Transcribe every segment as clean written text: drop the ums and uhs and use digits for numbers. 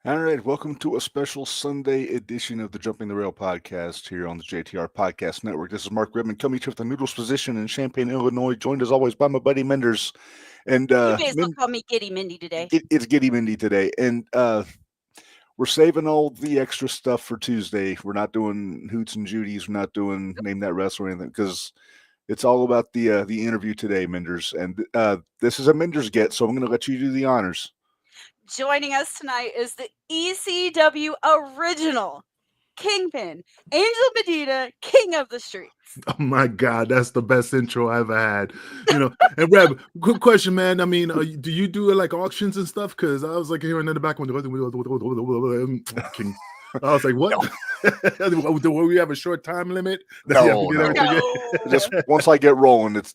All right, welcome to a special Sunday edition of the Jumping the Rail podcast here on the JTR Podcast Network. This is Mark Redmond coming to you from the Noodles position in Champaign, Illinois, joined as always by my buddy Minderz. And You may as well call me Giddy Mindy today. it's Giddy Mindy today. And we're saving all the extra stuff for Tuesday. We're not doing Hoots and Judy's. We're not doing Name That Wrestler or anything because it's all about the interview today, Minderz. And this is a Minderz get, so I'm going to let you do the honors. Joining us tonight is the ECW original Kingpin, Angel Medina, King of the Streets. Oh my God, that's the best intro I ever had. And Reb, quick question, man. I mean, do you do like auctions and stuff? Because I was like hearing in the background, King. I was like, what? Do we have a short time limit? No. Just once I get rolling, it's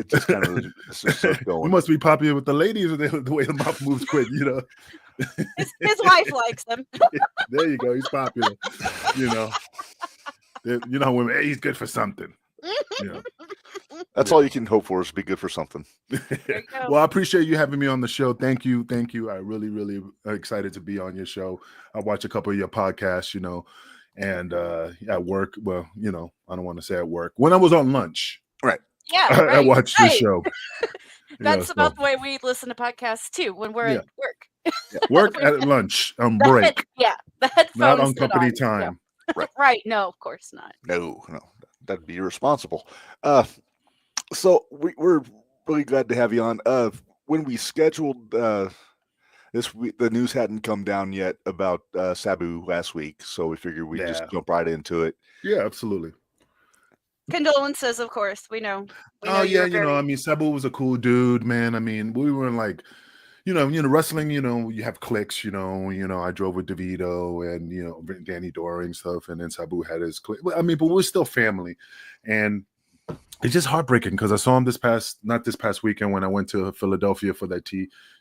just kind of just going. You must be popular with the ladies the way the mouth moves quick, His wife likes him. There you go. He's popular. Women, hey, he's good for something. That's all you can hope for is to be good for something. Well, I appreciate you having me on the show. Thank you. I really excited to be on your show. I watch a couple of your podcasts, and at work. Well, I don't want to say at work. When I was on lunch, right? Yeah, right. I watched the show. That's about the way we listen to podcasts too. When we're at work, work at lunch on break. The headphones, not on company time. Yeah. Right? No, of course not. No, that'd be irresponsible. So we're really glad to have you on. When we scheduled this week, the news hadn't come down yet about Sabu last week, so we figured we'd just jump right into it. Yeah, absolutely. Condolences, of course. We know. I mean, Sabu was a cool dude, man. I mean, we were in like, wrestling, you have cliques, I drove with DeVito and, Danny Doring stuff. And then Sabu had his clique. I mean, but we're still family. And it's just heartbreaking because I saw him not this past weekend when I went to Philadelphia for that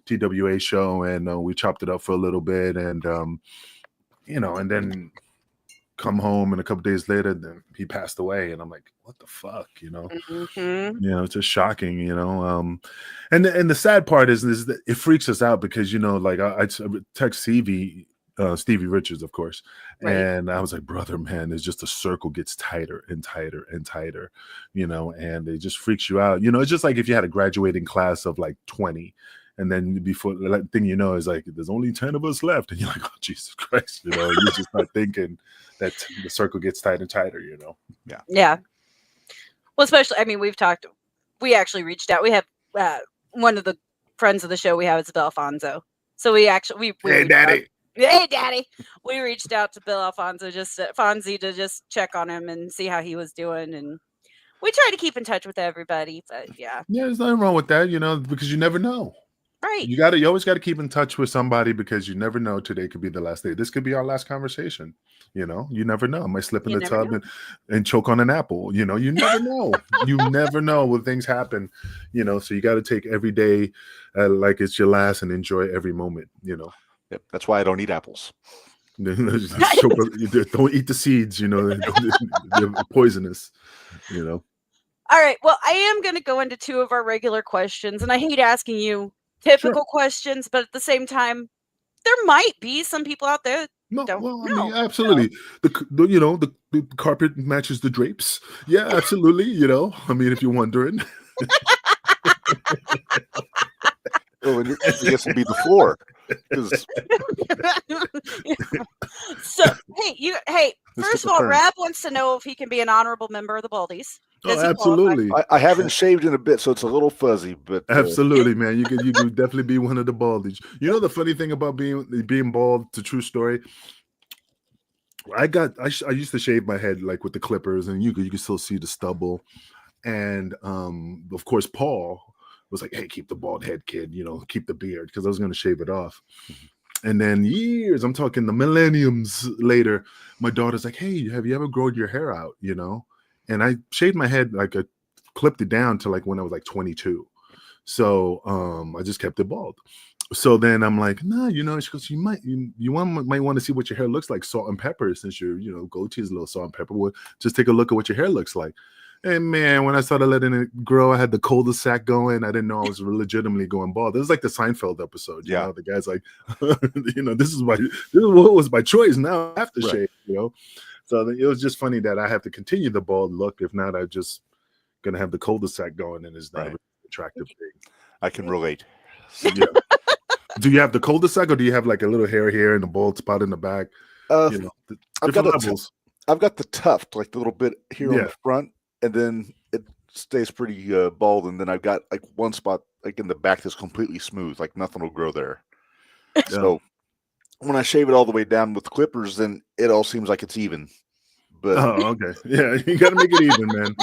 TWA show. And we chopped it up for a little bit. And, and then come home and a couple days later, then he passed away. And I'm like, what the fuck, Mm-hmm. It's just shocking, and the sad part is that it freaks us out because, like I text Stevie Richards, of course. Right. And I was like, brother, man, it's just the circle gets tighter and tighter and tighter, and it just freaks you out. It's just like if you had a graduating class of like 20 and then before the thing is like, there's only 10 of us left. And you're like, oh, Jesus Christ, you just start thinking that the circle gets tighter and tighter, Yeah. Yeah. Well, especially, I mean, we actually reached out. We have one of the friends of the show we have is Bill Alfonso. So we hey, Daddy. Hey, Daddy. We reached out to Bill Alfonso, Fonzie, to just check on him and see how he was doing. And we try to keep in touch with everybody, but yeah. Yeah, there's nothing wrong with that, because you never know. Right. You always got to keep in touch with somebody because you never know. Today could be the last day. This could be our last conversation. You never know. I might slip in the tub and choke on an apple. You never know. You never know when things happen. So you got to take every day like it's your last and enjoy every moment. Yep, that's why I don't eat apples. Don't eat the seeds. They're poisonous. All right. Well, I am going to go into two of our regular questions, and I hate asking you typical questions, but at the same time, there might be some people out there don't know. I mean, absolutely. No. The carpet matches the drapes. Yeah, absolutely. I mean, if you're wondering. Well, I guess it'd be the floor. So, hey, first of all, Rab wants to know if he can be an honorable member of the Baldies. Oh, absolutely. I haven't shaved in a bit, so it's a little fuzzy, but absolutely, man. You could definitely be one of the baldies. The funny thing about being bald, it's a true story. I used to shave my head like with the clippers, and you could still see the stubble. And of course, Paul was like, "Hey, keep the bald head, kid. Keep the beard," because I was going to shave it off. And then years, I'm talking the millenniums later, my daughter's like, "Hey, have you ever grown your hair out?" And I shaved my head, like I clipped it down to like when I was like 22. So I just kept it bald. So then I'm like, nah, she goes, you might want to see what your hair looks like, salt and pepper, since your goatee is a little salt and pepper. Well, just take a look at what your hair looks like. And man, when I started letting it grow, I had the cul-de-sac going. I didn't know I was legitimately going bald. This is like the Seinfeld episode. You know, the guy's like, this is what was my choice. Now I have to shave, So it was just funny that I have to continue the bald look. If not, I'm just going to have the cul-de-sac going, and it's not a really attractive thing. I can relate. So, do you have the cul-de-sac, or do you have like a little hair here and a bald spot in the back? I've got the tuft, like the little bit here on the front, and then it stays pretty bald, and then I've got like one spot like in the back that's completely smooth, like nothing will grow there. So when I shave it all the way down with clippers, then it all seems like it's even. But okay, you got to make it even, man.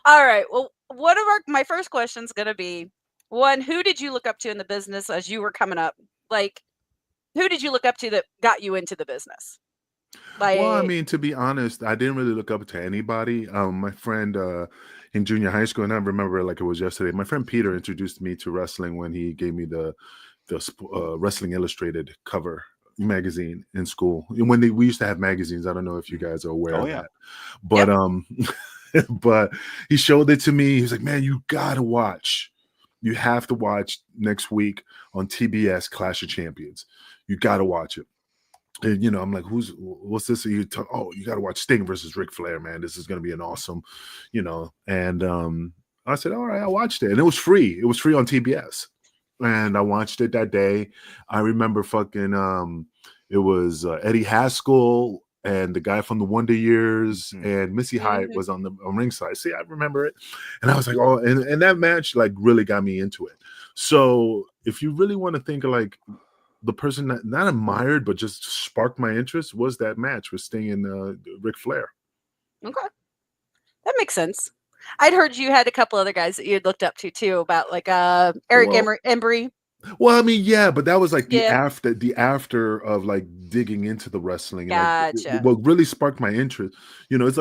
All right. Well, my first question is going to be, one, who did you look up to in the business as you were coming up? Like, who did you look up to that got you into the business? Well, I mean, to be honest, I didn't really look up to anybody. My friend in junior high school, and I remember like it was yesterday, my friend Peter introduced me to wrestling when he gave me the Wrestling Illustrated cover magazine in school. And when we used to have magazines, I don't know if you guys are aware of that. But but he showed it to me. He was like, man, you gotta watch. You have to watch next week on TBS Clash of Champions. You gotta watch it. And I'm like, what's this? You got to watch Sting versus Ric Flair, man. This is gonna be an awesome, And I said, all right, I watched it, and it was free. It was free on TBS, and I watched it that day. I remember it was Eddie Haskell and the guy from the Wonder Years, and Missy Hyatt was on ringside. See, I remember it, and I was like, oh, and that match like really got me into it. So if you really want to think of like the person that not admired but just sparked my interest was that match with Sting and Ric Flair. Okay, that makes sense. I'd heard you had a couple other guys that you had looked up to too, about like Eric Embry. Well, I mean, yeah, but that was like the after of like digging into the wrestling. Gotcha. And what really sparked my interest, it's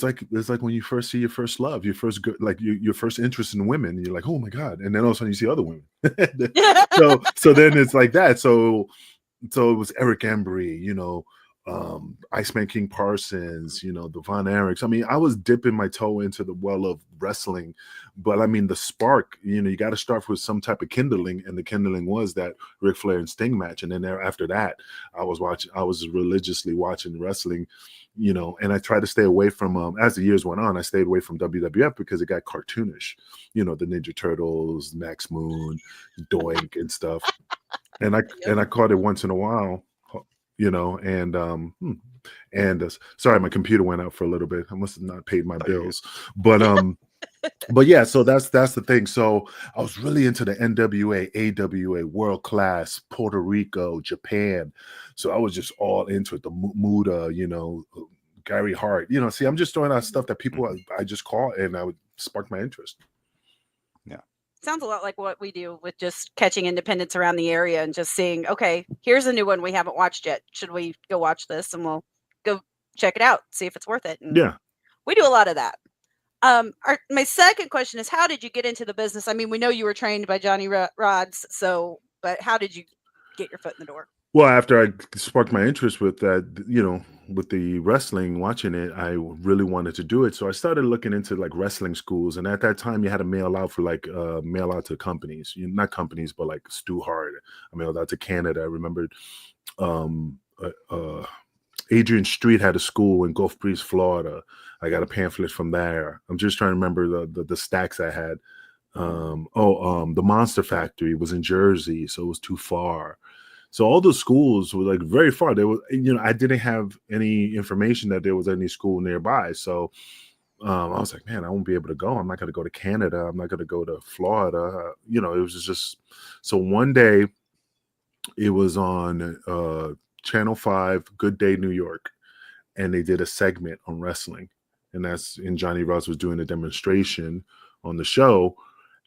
like when you first see your first love, your first your first interest in women, and you're like, oh my god, and then all of a sudden you see other women. so then it's like that. So it was Eric Embry, Iceman King Parsons, the Von Erichs. I mean, I was dipping my toe into the well of wrestling, but I mean, the spark, you got to start with some type of kindling, and the kindling was that Ric Flair and Sting match. And then after that, I was religiously watching wrestling, and I tried to stay away from, as the years went on, I stayed away from WWF because it got cartoonish, the Ninja Turtles, Max Moon, Doink and stuff. And I caught it once in a while. Sorry, my computer went out for a little bit. I must have not paid my bills, but yeah, so that's the thing. So I was really into the NWA, AWA, World Class, Puerto Rico, Japan. So I was just all into it. The Muda, Gary Hart, see, I'm just throwing out stuff that people I just caught, and I would spark my interest. Yeah. Sounds a lot like what we do with just catching independents around the area and just seeing, okay, here's a new one we haven't watched yet. Should we go watch this? And we'll go check it out, see if it's worth it. And we do a lot of that. My second question is, how did you get into the business? I mean, we know you were trained by Johnny Rods, but how did you get your foot in the door? Well, after I sparked my interest with that, with the wrestling, watching it, I really wanted to do it. So I started looking into like wrestling schools. And at that time, you had to mail out to companies, not companies, but like Stu Hart. I mailed out to Canada. I remembered Adrian Street had a school in Gulf Breeze, Florida. I got a pamphlet from there. I'm just trying to remember the stacks I had. The Monster Factory was in Jersey, so it was too far. So all the schools were like very far. There was, I didn't have any information that there was any school nearby. So I was like, man, I won't be able to go. I'm not going to go to Canada. I'm not going to go to Florida. It was just, so one day it was on Channel 5, Good Day New York. And they did a segment on wrestling. And Johnny Ross was doing a demonstration on the show.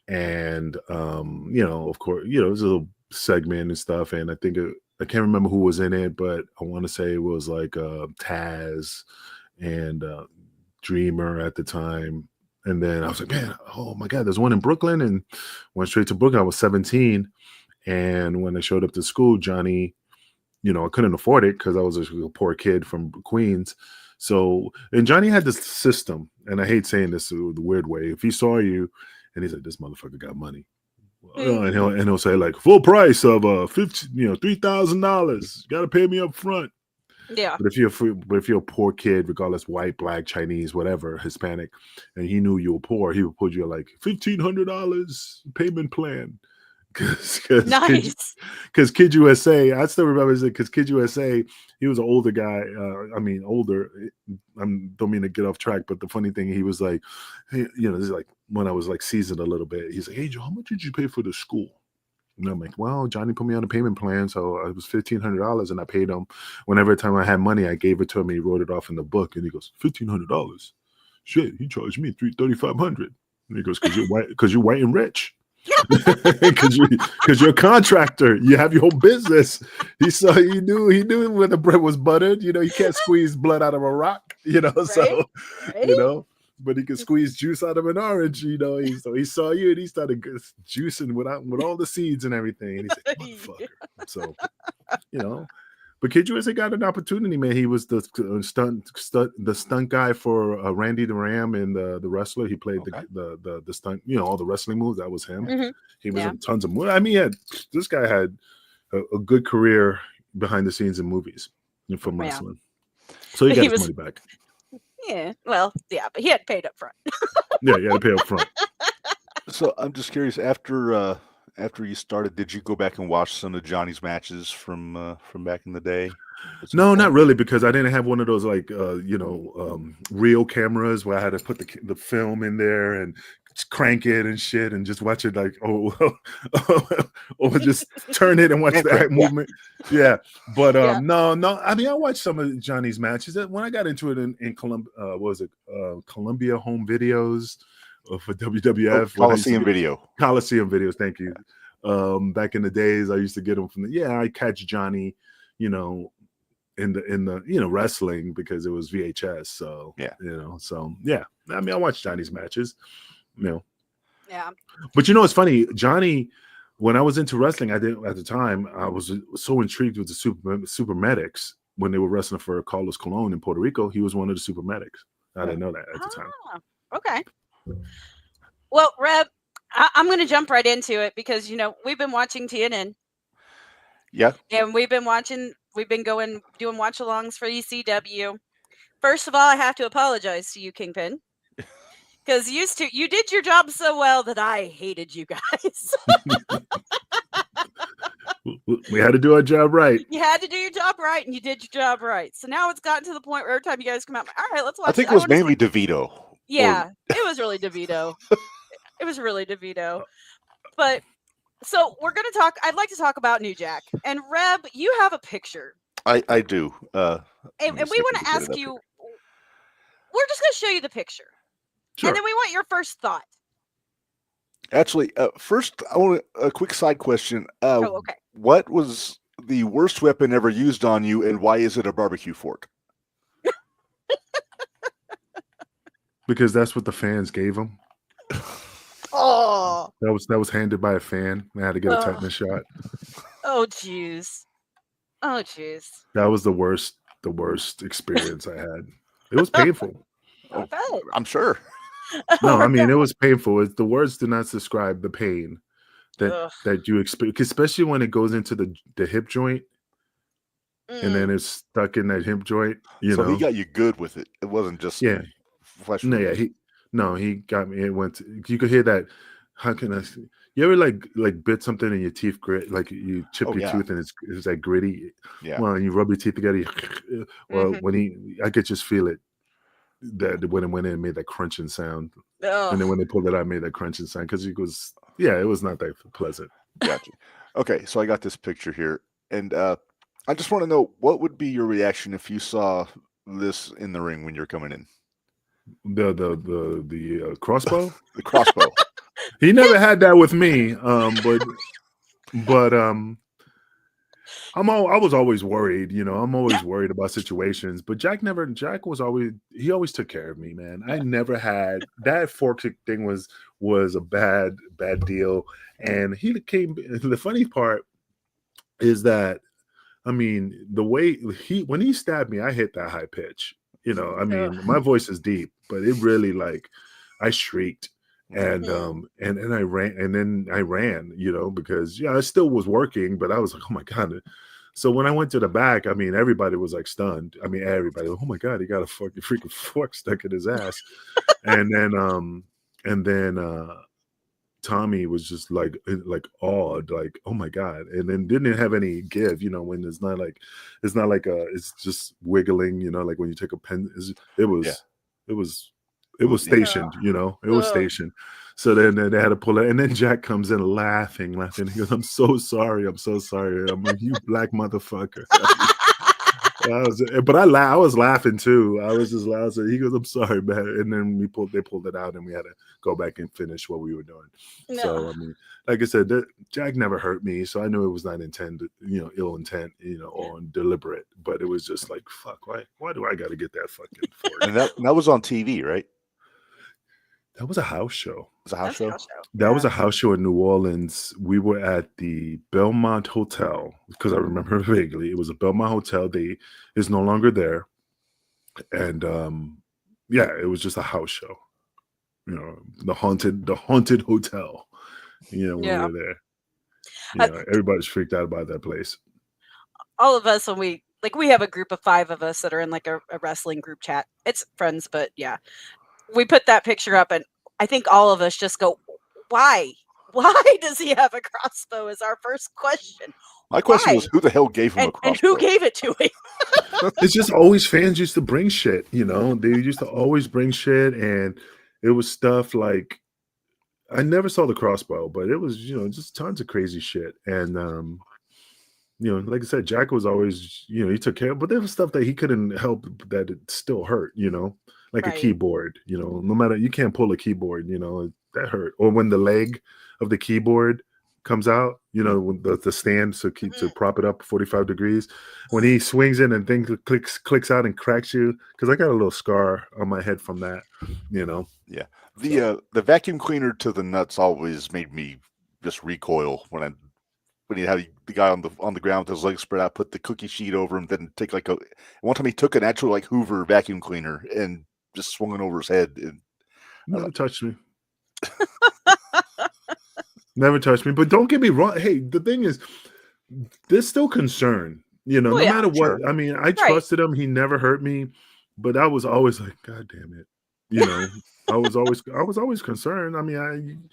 And, of course, it was a little segment and stuff, and I think I can't remember who was in it, but I want to say it was like Taz and Dreamer at the time. And then I was like, man, oh my god, there's one in Brooklyn, and went straight to Brooklyn. I was 17, and when I showed up to school, Johnny, I couldn't afford it because I was a poor kid from Queens. So, and Johnny had this system, and I hate saying this the weird way. If he saw you, and he's like, "This motherfucker got money," and he'll say like, "Full price of $3,000. Got to pay me up front." Yeah. But if you're a poor kid, regardless, white, black, Chinese, whatever, Hispanic, and he knew you were poor, he would put you like $1,500 payment plan. Nice. Because Kid USA, I still remember it because Kid USA, he was an older guy. Older. I don't mean to get off track, but the funny thing, he was like, hey, this is like when I was like seasoned a little bit. He's like, "Hey, Joe, how much did you pay for the school?" And I'm like, "Well, Johnny put me on a payment plan, so it was $1,500, and I paid him. Whenever time I had money, I gave it to him. And he wrote it off in the book, and he goes, $1,500. Shit, he charged me $3,500. And he goes, because you're white and rich." Because you're a contractor, you have your own business. He knew where the bread was buttered. You can't squeeze blood out of a rock. So Right? but he could squeeze juice out of an orange. So he saw you and he started juicing with all the seeds and everything. And he's like, "Motherfucker!" So But Kid USA got an opportunity, man. He was the stunt guy for Randy the Ram and the wrestler. He played the stunt, all the wrestling moves. That was him. Mm-hmm. He was in tons of movies. I mean, this guy had a good career behind the scenes in movies from wrestling. So he got his money back. Yeah, well, yeah, but he had paid up front. Yeah, he had to pay up front. So I'm just curious, after you started, did you go back and watch some of Johnny's matches from back in the day? No, not really, because I didn't have one of those real cameras where I had to put the film in there and crank it and shit and just watch it or just turn it and watch that movement. Yeah, but no. I mean, I watched some of Johnny's matches. When I got into it in Columbia, Columbia Home Videos for WWF? Coliseum videos. Thank you. Back in the days, I used to get them from I catch Johnny, in the wrestling because it was VHS. So I mean, I watched Johnny's matches, Yeah. But it's funny, Johnny. When I was into wrestling, I was so intrigued with the super medics when they were wrestling for Carlos Colon in Puerto Rico. He was one of the super medics. I didn't know that at the time. Okay. Well, Reb, I'm going to jump right into it because, we've been watching TNN. Yeah. And we've been doing watch-alongs for ECW. First of all, I have to apologize to you, Kingpin. Because you did your job so well that I hated you guys. We had to do our job right. You had to do your job right, and you did your job right. So now it's gotten to the point where every time you guys come out, all right, let's watch. I think it was mainly DeVito. Yeah, it was really DeVito. It was really DeVito. But so we're going to talk. I'd like to talk about New Jack. And Reb, you have a picture. I do. And we want to ask you. We're just going to show you the picture. Sure. And then we want your first thought. Actually, first, I want a quick side question. Okay. What was the worst weapon ever used on you, and why is it a barbecue fork? Because that's what the fans gave him. Oh. That was handed by a fan. I had to get a tetanus shot. Oh, jeez. That was the worst experience I had. It was painful. I'm sure. No, I mean, it was painful. The words do not describe the pain that you experience, especially when it goes into the hip joint and then it's stuck in that hip joint. So he got you good with it. It wasn't just flesh. No, he got me. It went. You could hear that. How can I? You ever like bit something and your teeth grit, like you chip your tooth and it's like gritty. Yeah. Well, and you rub your teeth together. Well, I could just feel it. That when it went in, it made that crunching sound, and then when they pulled it out, it made that crunching sound because it was not that pleasant. Gotcha. Okay, so I got this picture here, and I just want to know what would be your reaction if you saw this in the ring when you're coming in. The crossbow. The crossbow. He never had that with me, but I was always worried, I'm always worried about situations, but Jack always took care of me, man. I never had that fork thing was a bad deal. And the funny part is that, I mean, the way when he stabbed me, I hit that high pitch. You know, I mean, my voice is deep, but it really like I shrieked and I ran, you know, because I still was working, but I was like, oh my God. So when I went to the back, I mean, everybody was like stunned. I mean, everybody, oh my God, he got a fucking freaking fork stuck in his ass. and then Tommy was just like awed, like, oh my God. And then didn't have any give, you know, when it's not like it's just wiggling, you know, like when you take a pen, it was stationed, you know, it was stationed. So then they had to pull it. And then Jack comes in laughing. He goes, I'm so sorry. I'm like, you black motherfucker. But I was laughing too. I was just laughing. He goes, I'm sorry, man. And then they pulled it out and we had to go back and finish what we were doing. No. So, I mean, like I said, Jack never hurt me. So I knew it was not intended, you know, ill intent, you know, or deliberate. But it was just like, fuck, why do I got to get that fucking fork? And that was on TV, right? That was a house show. It was a house show? That was a house show in New Orleans. We were at the Belmont Hotel because I remember vaguely. It was a Belmont Hotel. It's no longer there. And it was just a house show. You know, the haunted hotel. You know, when we were there. You know, everybody's freaked out about that place. All of us, when we have a group of 5 of us that are in like a wrestling group chat. It's friends, but yeah. We put that picture up and I think all of us just go, why? Why does he have a crossbow is our first question. My question was, who the hell gave him a crossbow? And who gave it to him? It's just always fans used to bring shit, you know? They used to always bring shit and it was stuff like, I never saw the crossbow, but it was, you know, just tons of crazy shit. And, you know, like I said, Jack was always, you know, he took care of, but there was stuff that he couldn't help that it still hurt, you know? Like a keyboard, you know, no matter, you can't pull a keyboard, you know, that hurt. Or when the leg of the keyboard comes out, you know, when the stand to prop it up 45 degrees, when he swings in and things clicks out and cracks you, because I got a little scar on my head from that, you know. Yeah. The vacuum cleaner to the nuts always made me just recoil when you had the guy on the ground with his legs spread out, put the cookie sheet over him, then take one time he took an actual like Hoover vacuum cleaner and just swung it over his head. And never touched me. Never touched me. But don't get me wrong. Hey, the thing is, there's still concern. You know, no matter what. Sure. I mean, I trusted him. He never hurt me. But I was always like, God damn it. You know, I was always concerned. I mean,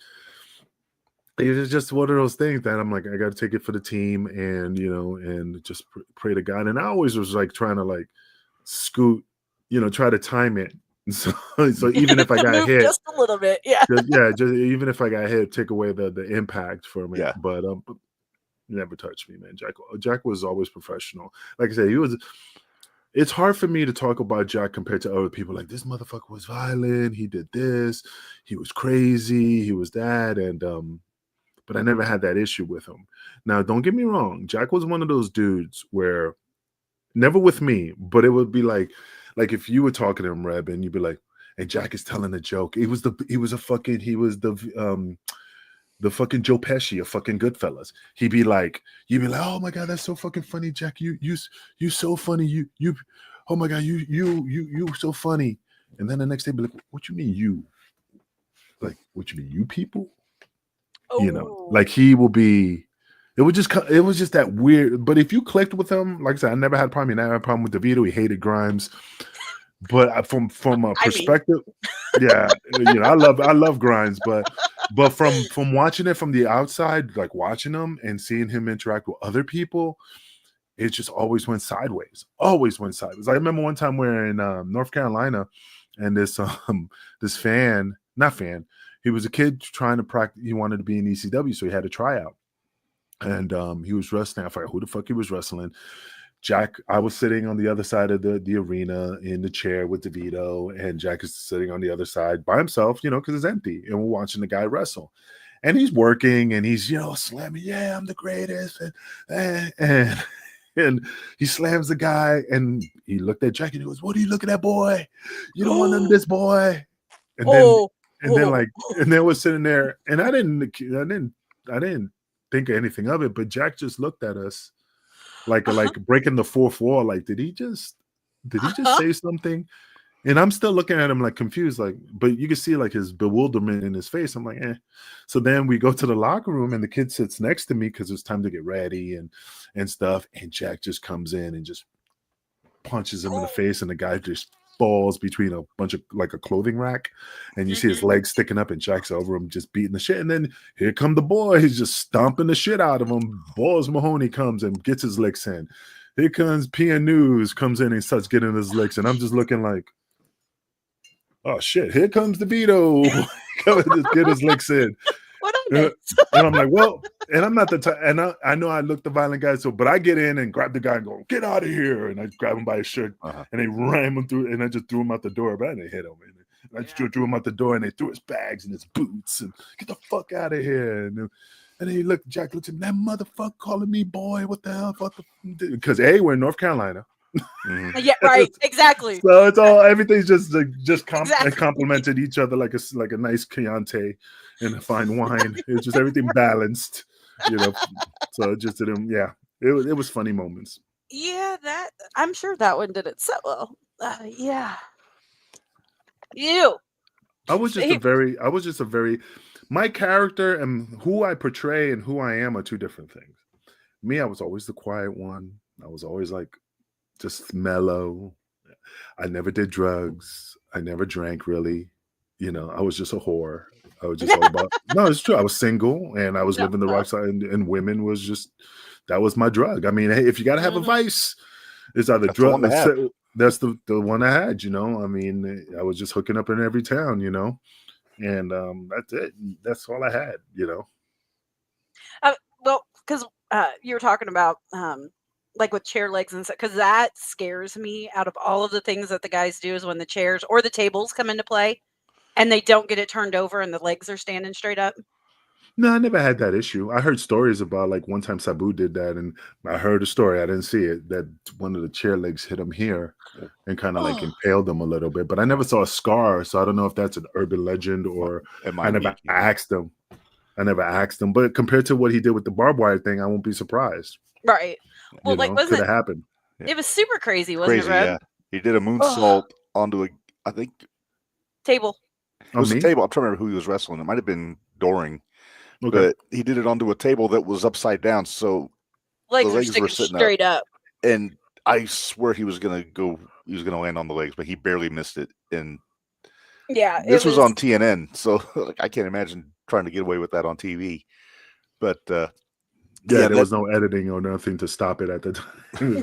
it's just one of those things that I'm like, I got to take it for the team and, you know, and just pray to God. And I always was like trying to like scoot, you know, try to time it. So even if I got hit just a little bit, just even if I got hit, take away the impact from it. Yeah. But never touched me, man. Jack was always professional. Like I said, it's hard for me to talk about Jack compared to other people. Like, this motherfucker was violent. He did this. He was crazy. He was that. And but I never had that issue with him. Now, don't get me wrong. Jack was one of those dudes where, never with me, but it would be like if you were talking to him, Reb, and you'd be like, and Jack is telling a joke. He was the fucking Joe Pesci of fucking Goodfellas. You'd be like, oh my God, that's so fucking funny, Jack. You so funny. You oh my God, you so funny. And then the next day be like, what you mean you? Like, what you mean you people? Oh. You know, like he will be. It was just that weird. But if you clicked with him, like I said, I never had a problem. I never had a problem with DeVito. He hated Grimes. But from a perspective, yeah, you know, I love Grimes, but from watching it from the outside, like watching him and seeing him interact with other people, it just always went sideways. Always went sideways. I remember one time we were in North Carolina, and this fan, he was a kid trying to practice. He wanted to be in ECW, so he had a tryout. And he was wrestling. I forgot who the fuck he was wrestling. Jack, I was sitting on the other side of the arena in the chair with DeVito, and Jack is sitting on the other side by himself, you know, because it's empty. And we're watching the guy wrestle. And he's working and he's, you know, slamming, yeah, I'm the greatest. And he slams the guy, and he looked at Jack and he goes, what are you looking at, boy? You don't want none of this, boy. And then we're sitting there, and I didn't think of anything of it, but Jack just looked at us like breaking the fourth wall. Like, did he just did he just say something? And I'm still looking at him like confused, like, but you can see like his bewilderment in his face. I'm like, eh. So then we go to the locker room and the kid sits next to me because it's time to get ready and stuff. And Jack just comes in and just punches him in the face, and the guy just falls between a bunch of like a clothing rack, and you see his legs sticking up, and Jack's over him just beating the shit. And then here come the boy, he's just stomping the shit out of him. Balls Mahoney comes and gets his licks in. Here comes PN News, comes in and starts getting his licks, and I'm just looking like, oh shit, here comes DeVito. Come and just get his licks in. What I missed? And I'm like, well, and I'm not the type, and I know I look the violent guy, so, but I get in and grab the guy and go, get out of here. And I grab him by his shirt and they ram him through, and I just threw him out the door, but I didn't hit him. And I just threw him out the door, and they threw his bags and his boots and get the fuck out of here. And then Jack looks at me, that motherfucker calling me boy, what the hell? Because we're in North Carolina. Yeah, right, exactly. So it's all, everything's just complimented each other like a nice Chianti and a fine wine. It's just everything balanced, you know. So it just didn't. Yeah, it was funny moments. Yeah, that I'm sure that one didn't set well. Yeah, you. I was just a very. My character and who I portray and who I am are two different things. Me, I was always the quiet one. I was always like just mellow. I never did drugs. I never drank really. You know, I was just a whore. I was just all about. No, it's true. I was single and I was living the rock side, and women was just, that was my drug. I mean, hey, if you got to have a vice, it's either drug. That's the one I had. You know, I mean, I was just hooking up in every town. You know, and that's it. That's all I had. You know. Well, because you were talking about like with chair legs and stuff, because that scares me out of all of the things that the guys do is when the chairs or the tables come into play and they don't get it turned over and the legs are standing straight up. No, I never had that issue. I heard stories about like one time Sabu did that, and I heard a story, I didn't see it, that one of the chair legs hit him here and kind of like impaled him a little bit, but I never saw a scar, so I don't know if that's an urban legend or I never asked him. But compared to what he did with the barbed wire thing, I won't be surprised. Right. Well, like, could have happened. It was super crazy, wasn't it, Reb? Yeah. He did a moonsault onto I think table. It was a table. I'm trying to remember who he was wrestling. It might have been Doring. Okay. But he did it onto a table that was upside down, so the legs were sitting straight up. And I swear he was gonna land on the legs, but he barely missed it. And yeah, this was on TNN, so like, I can't imagine trying to get away with that on TV. But there was no editing or nothing to stop it at the time.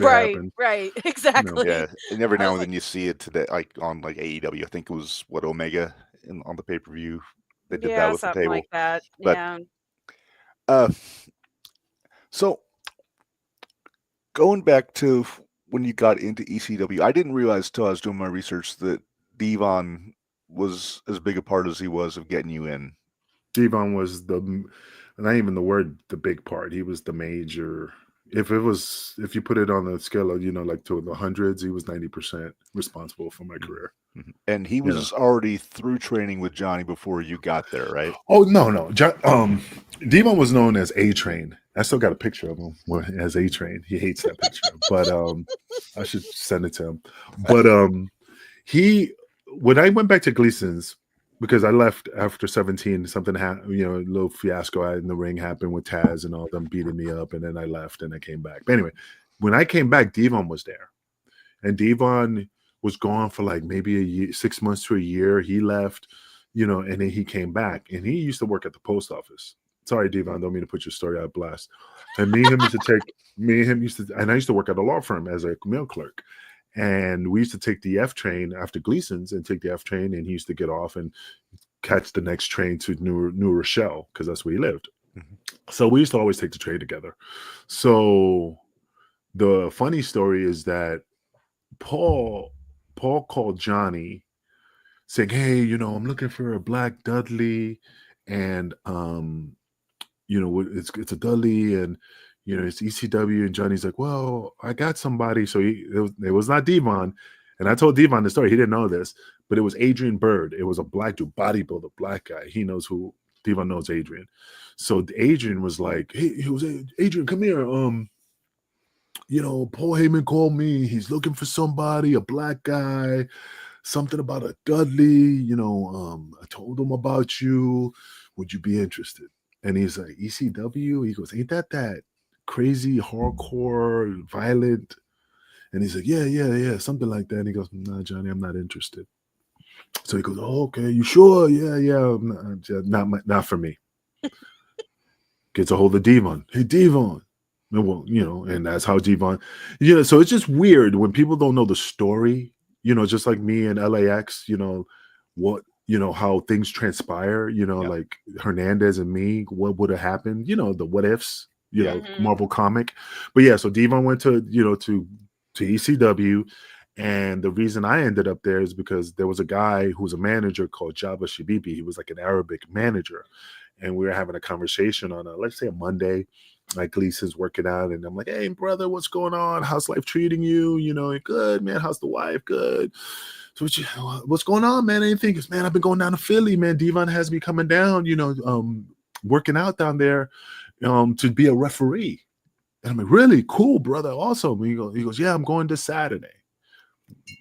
Right, exactly. Yeah, and every now and then you see it today, like on like AEW. I think it was Omega on the pay-per-view. They did that with the table, like that. But, so going back to when you got into ECW, I didn't realize till I was doing my research that Devon was as big a part as he was of getting you in. Devon was not even the big part. He was the major. If you put it on the scale of, like to the hundreds, he was 90% responsible for my career. And he was already through training with Johnny before you got there, right? Oh, no. Devon was known as A-Train. I still got a picture of him as A-Train. He hates that picture, but I should send it to him. But when I went back to Gleason's, because I left after 17, something happened, a little fiasco in the ring happened with Taz and all them beating me up, and then I left and I came back. But anyway, when I came back, Devon was there, and Devon was gone for like maybe a year, 6 months to a year. He left, and then he came back, and he used to work at the post office. Sorry, Devon, don't mean to put your story out blast. And me and him used to, and I used to work at a law firm as a mail clerk. And we used to take the F train after Gleason's and take the F train, and he used to get off and catch the next train to New Rochelle because that's where he lived. Mm-hmm. So we used to always take the train together. So the funny story is that Paul called Johnny saying, hey, I'm looking for a black Dudley, and it's a Dudley, and it's ECW. And Johnny's like, well, I got somebody. So it was not Devon. And I told Devon the story. He didn't know this, but it was Adrian Bird. It was a black dude, bodybuilder, black guy. He knows who Devon knows Adrian. So Adrian was like, hey, Adrian, come here. Paul Heyman called me. He's looking for somebody, a black guy, something about a Dudley. I told him about you. Would you be interested? And he's like, ECW? He goes, ain't that crazy, hardcore, violent? And he's like, yeah, something like that. And he goes, nah, Johnny, I'm not interested. So he goes, oh, okay, you sure? Yeah, not for me. Gets a hold of Devon. Hey, Devon. Well, and that's how Devon, so it's just weird when people don't know the story, just like me and LAX, what, how things transpire, like Hernandez and me, what would have happened, the what ifs, Marvel comic. But yeah, so Devon went to ECW. And the reason I ended up there is because there was a guy who was a manager called Jabba Shabibi. He was like an Arabic manager. And we were having a conversation on let's say a Monday. Like Lisa's working out, and I'm like, hey, brother, what's going on? How's life treating you? Good, man. How's the wife? Good. So what's going on, man? Anything? Because, man, I've been going down to Philly, man. Devon has me coming down, working out down there to be a referee. And I'm like, really? Cool, brother. Awesome. He goes, yeah, I'm going this Saturday.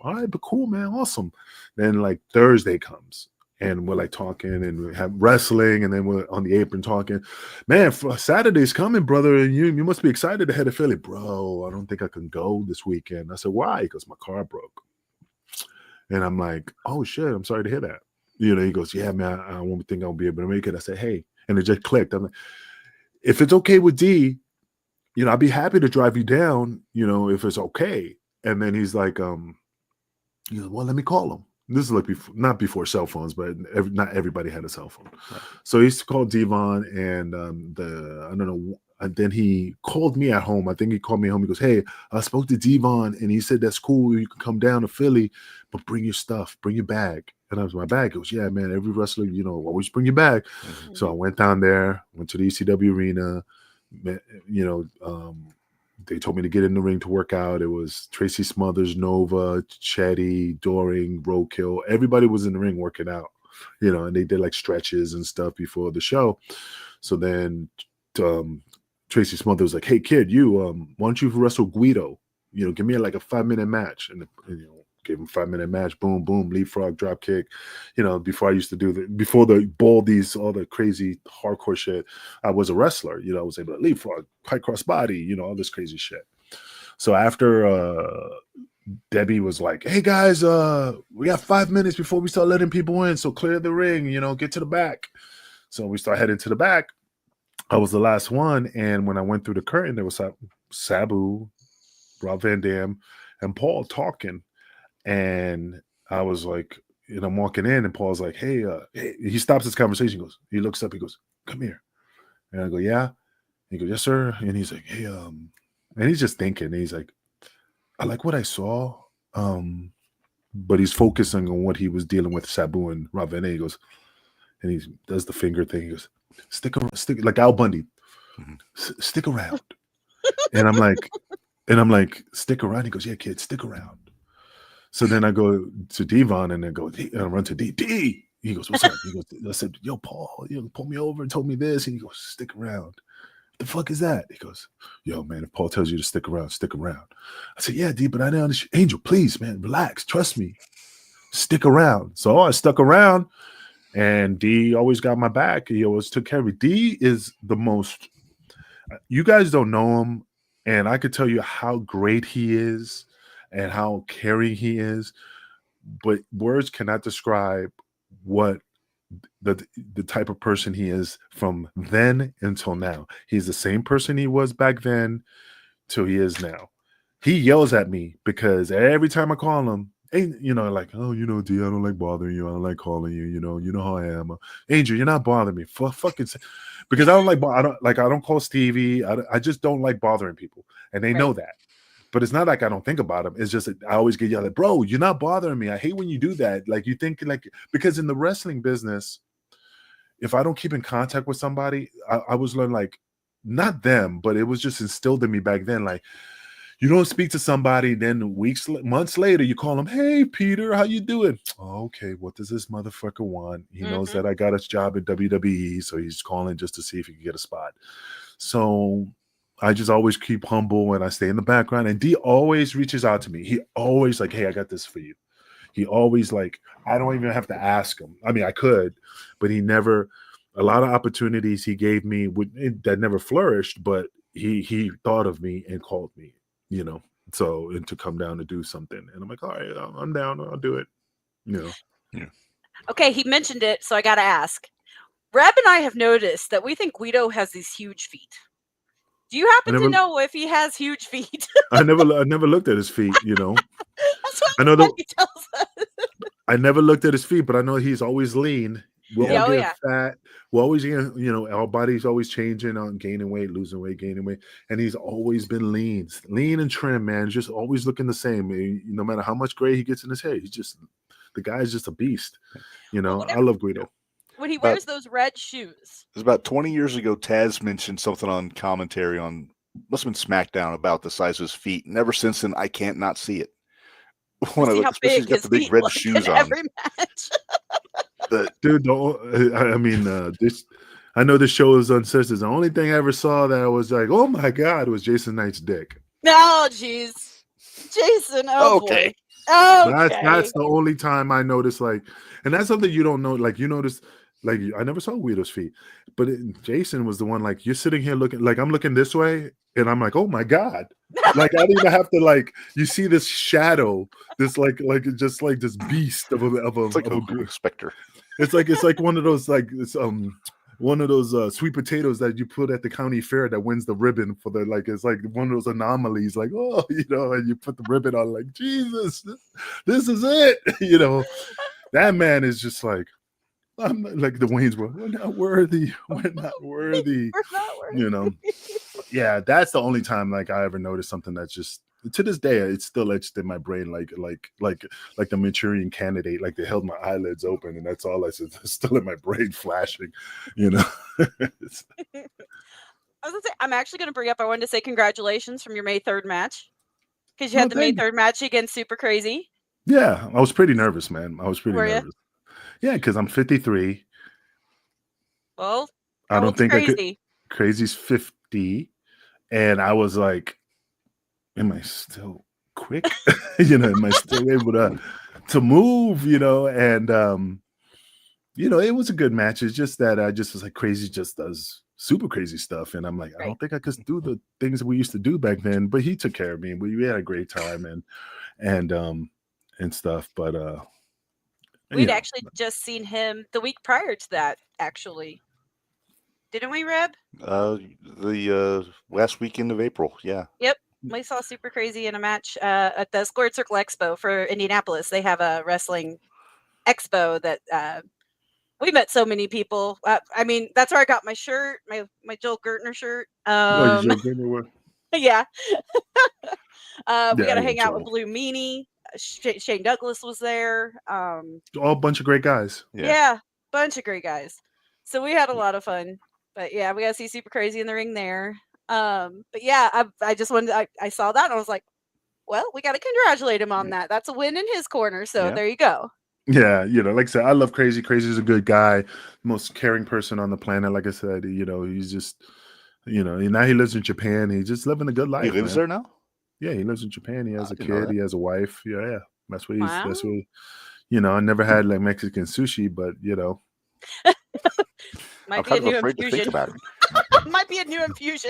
All right, but cool, man. Awesome. Then like Thursday comes. And we're like talking and we have wrestling, and then we're on the apron talking. Man, Saturday's coming, brother. And you must be excited to head to Philly. Bro, I don't think I can go this weekend. I said, why? Because my car broke. And I'm like, oh shit, I'm sorry to hear that. He goes, yeah, man, I won't think I'll be able to make it. I said, hey, and it just clicked. I'm like, if it's okay with D, I'd be happy to drive you down, if it's okay. And then he's like, well, let me call him. This is like not before cell phones, but not everybody had a cell phone. Right. So he used to call Devon, and I don't know. And then he called me at home. I think he called me home. He goes, hey, I spoke to Devon, and he said that's cool. You can come down to Philly, but bring your stuff, bring your bag. And I was my bag. He goes, yeah, man. Every wrestler, always bring your bag. Mm-hmm. So I went down there, went to the ECW arena. They told me to get in the ring to work out. It was Tracy Smothers, Nova, Chetty, Doring, Roadkill. Everybody was in the ring working out, and they did like stretches and stuff before the show. So then Tracy Smothers was like, hey, kid, why don't you wrestle Guido? Give me like a 5-minute match. And gave him a 5-minute match. Boom, boom, leapfrog, drop kick. Before I used to do before the baldies, all the crazy hardcore shit, I was a wrestler. I was able to leapfrog, high cross body, all this crazy shit. So after Debbie was like, hey guys, we got 5 minutes before we start letting people in. So clear the ring, get to the back. So we start heading to the back. I was the last one. And when I went through the curtain, there was Sabu, Rob Van Dam, and Paul talking. And I was like, I'm walking in, and Paul's like, hey, he stops his conversation, he looks up, he goes, come here. And I go, yeah. And he goes, yes, sir. And he's like, hey, and he's just thinking, and he's like, I like what I saw, but he's focusing on what he was dealing with, Sabu and Rob Van Dam. He goes, and he does the finger thing. He goes, stick like Al Bundy, stick around. And I'm like, stick around. He goes, yeah, kid, stick around. So then I go to Devon, and I run to D. He goes, what's up? He goes, I said, yo, Paul, pulled me over and told me this. And he goes, stick around. What the fuck is that? He goes, yo, man, if Paul tells you to stick around, stick around. I said, yeah, D, but I didn't understand. Angel, please, man, relax. Trust me. Stick around. So I stuck around, and D always got my back. He always took care of me. D is the most, you guys don't know him, and I could tell you how great he is and how caring he is, but words cannot describe what the type of person he is from then until now. He's the same person he was back then till he is now. He yells at me because every time I call him, like, oh, D, I don't like bothering you. I don't like calling you. You know how I am. Angel, you're not bothering me. Because I don't call Stevie. I just don't like bothering people, and they know that. But it's not like I don't think about him. It's just that I always get yelled at, bro, you're not bothering me. I hate when you do that. Like, you think, like, because in the wrestling business, if I don't keep in contact with somebody, I was learning, like, not them, but it was just instilled in me back then. Like, you don't speak to somebody, then months later, you call them, hey, Peter, how you doing? Oh, okay, what does this motherfucker want? He knows that I got a job at WWE, so he's calling just to see if he can get a spot. So I just always keep humble and I stay in the background. And D always reaches out to me. He always like, hey, I got this for you. He always like, I don't even have to ask him. I mean, I could, but he never. A lot of opportunities he gave me that never flourished, but he thought of me and called me, you know. So, and to come down to do something, and I'm like, all right, I'm down. I'll do it, you know. Yeah. Okay, he mentioned it, so I got to ask. Reb and I have noticed that we think Guido has these huge feet. Do you happen to know if he has huge feet? I never looked at his feet, you know. That's what I know he tells us. I never looked at his feet, but I know he's always lean. We're all getting fat. We're always getting, you know, our body's always changing on gaining weight, losing weight, gaining weight. And he's always been lean and trim, man. Just always looking the same. No matter how much gray he gets in his hair, the guy's just a beast. You know, I love Guido. When he wears those red shoes. It was about 20 years ago, Taz mentioned something on commentary on, must have been SmackDown, about the size of his feet. And ever since then, I can't not see it. When I look, especially he's got the big red shoes on. Every match. Dude, I mean, I know this show is uncensored. The only thing I ever saw that I was like, oh my God, was Jason Knight's dick. No, jeez. Jason, okay. Boy. That's the only time I noticed, like, and that's something you don't know. Like, you notice, like, I never saw Guido's feet, but Jason was the one, like, you're sitting here looking, like, I'm looking this way, and I'm like, oh my God. Like, I don't even have to, like, you see this shadow, this like just like this beast of a specter. It's like one of those, like, it's one of those sweet potatoes that you put at the county fair that wins the ribbon for the, like, it's like one of those anomalies, like, oh, you know, and you put the ribbon on, like, Jesus, this is it. You know, that man is just like, I'm like the Wayne's World. We're not worthy. We're not worthy. You know. Yeah, that's the only time, like, I ever noticed something that's just, to this day, it's still etched in my brain, like the Manchurian Candidate. Like, they held my eyelids open, and that's all I said. It's still in my brain, flashing. You know. I was gonna say, I'm actually gonna bring up. I wanted to say congratulations from your May 3rd match, because you had the May 3rd match against Super Crazy. Yeah, I was pretty nervous, man. I was pretty nervous. Yeah, because I'm 53. Well, I don't think Crazy's 50, and I was like, am I still quick? You know, am I still able to move? You know, and you know, it was a good match. It's just that I just was like, Crazy just does super crazy stuff, and I'm like, I don't think I could do the things that we used to do back then. But he took care of me. We had a great time and stuff. But we'd actually just seen him the week prior to that, actually. Didn't we, Reb? The last weekend of April, yeah. Yep. We saw Super Crazy in a match at the Squared Circle Expo for Indianapolis. They have a wrestling expo that we met so many people. I mean, that's where I got my shirt, my Joel Gertner shirt. Joel Gertner? Yeah. We got to hang out with Blue Meanie. Shane Douglas was there. All a bunch of great guys. Yeah, bunch of great guys. So we had a lot of fun. But yeah, we got to see Super Crazy in the ring there. But yeah, I just wanted, I saw that and I was like, well, we got to congratulate him on that. That's a win in his corner. So there you go. Yeah, you know, like I said, I love Crazy. Crazy's a good guy, most caring person on the planet. Like I said, you know, he's just, you know, now he lives in Japan. He's just living a good life. He lives there now? Yeah, he lives in Japan. He has a kid. He has a wife. Yeah. That's what that's what, you know, I never had like Mexican sushi, but you know. Might be a new infusion. Might be a new infusion.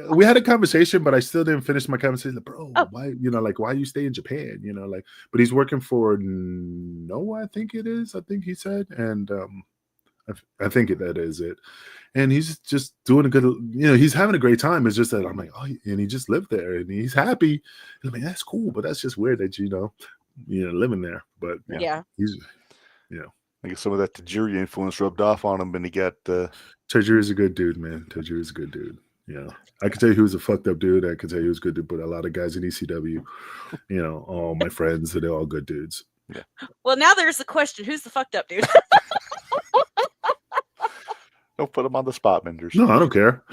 We had a conversation, but I still didn't finish my conversation. Like, bro, why, you know, like, why you stay in Japan? You know, like, but he's working for Noah, I think it is. I think he said, and I think that is it. And he's just doing a good, you know, he's having a great time. It's just that I'm like, oh, and he just lived there and he's happy. And I'm like, that's cool, but that's just weird that, you know, living there. But yeah, he's, you know. I guess some of that Tajiri influence rubbed off on him, and he got. Tajiri is a good dude, man. Tajiri is a good dude. Yeah, I can tell you he was a fucked up dude. I can tell you he was a good dude, but a lot of guys in ECW, you know, all my friends, they're all good dudes. Yeah. Well, now there's the question: who's the fucked up dude? Don't put him on the spot, Minderz. No, I don't care.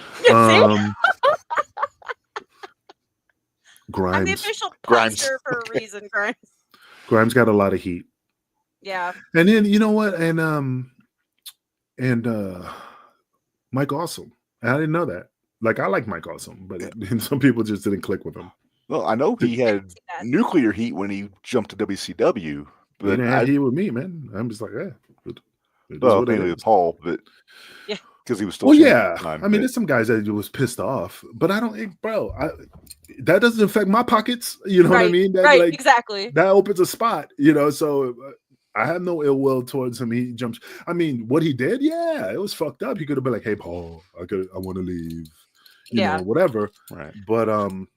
Grimes. I'm the official poster for a reason. Grimes. Grimes got a lot of heat. Yeah. And then you know what? And Mike Awesome. I didn't know that. Like I like Mike Awesome, but some people just didn't click with him. Well, I know he had nuclear heat when he jumped to WCW, but he didn't have heat with me, man. I'm just like, well, mainly with Paul, but yeah, because he was still. Well, yeah. I mean, there's some guys that was pissed off, but I don't, bro. That doesn't affect my pockets. You know what I mean? That, right, exactly. That opens a spot. You know, so I have no ill will towards him. He jumps. I mean, what he did, yeah, it was fucked up. He could have been like, "Hey, Paul, I want to leave." You know, whatever. Right. But and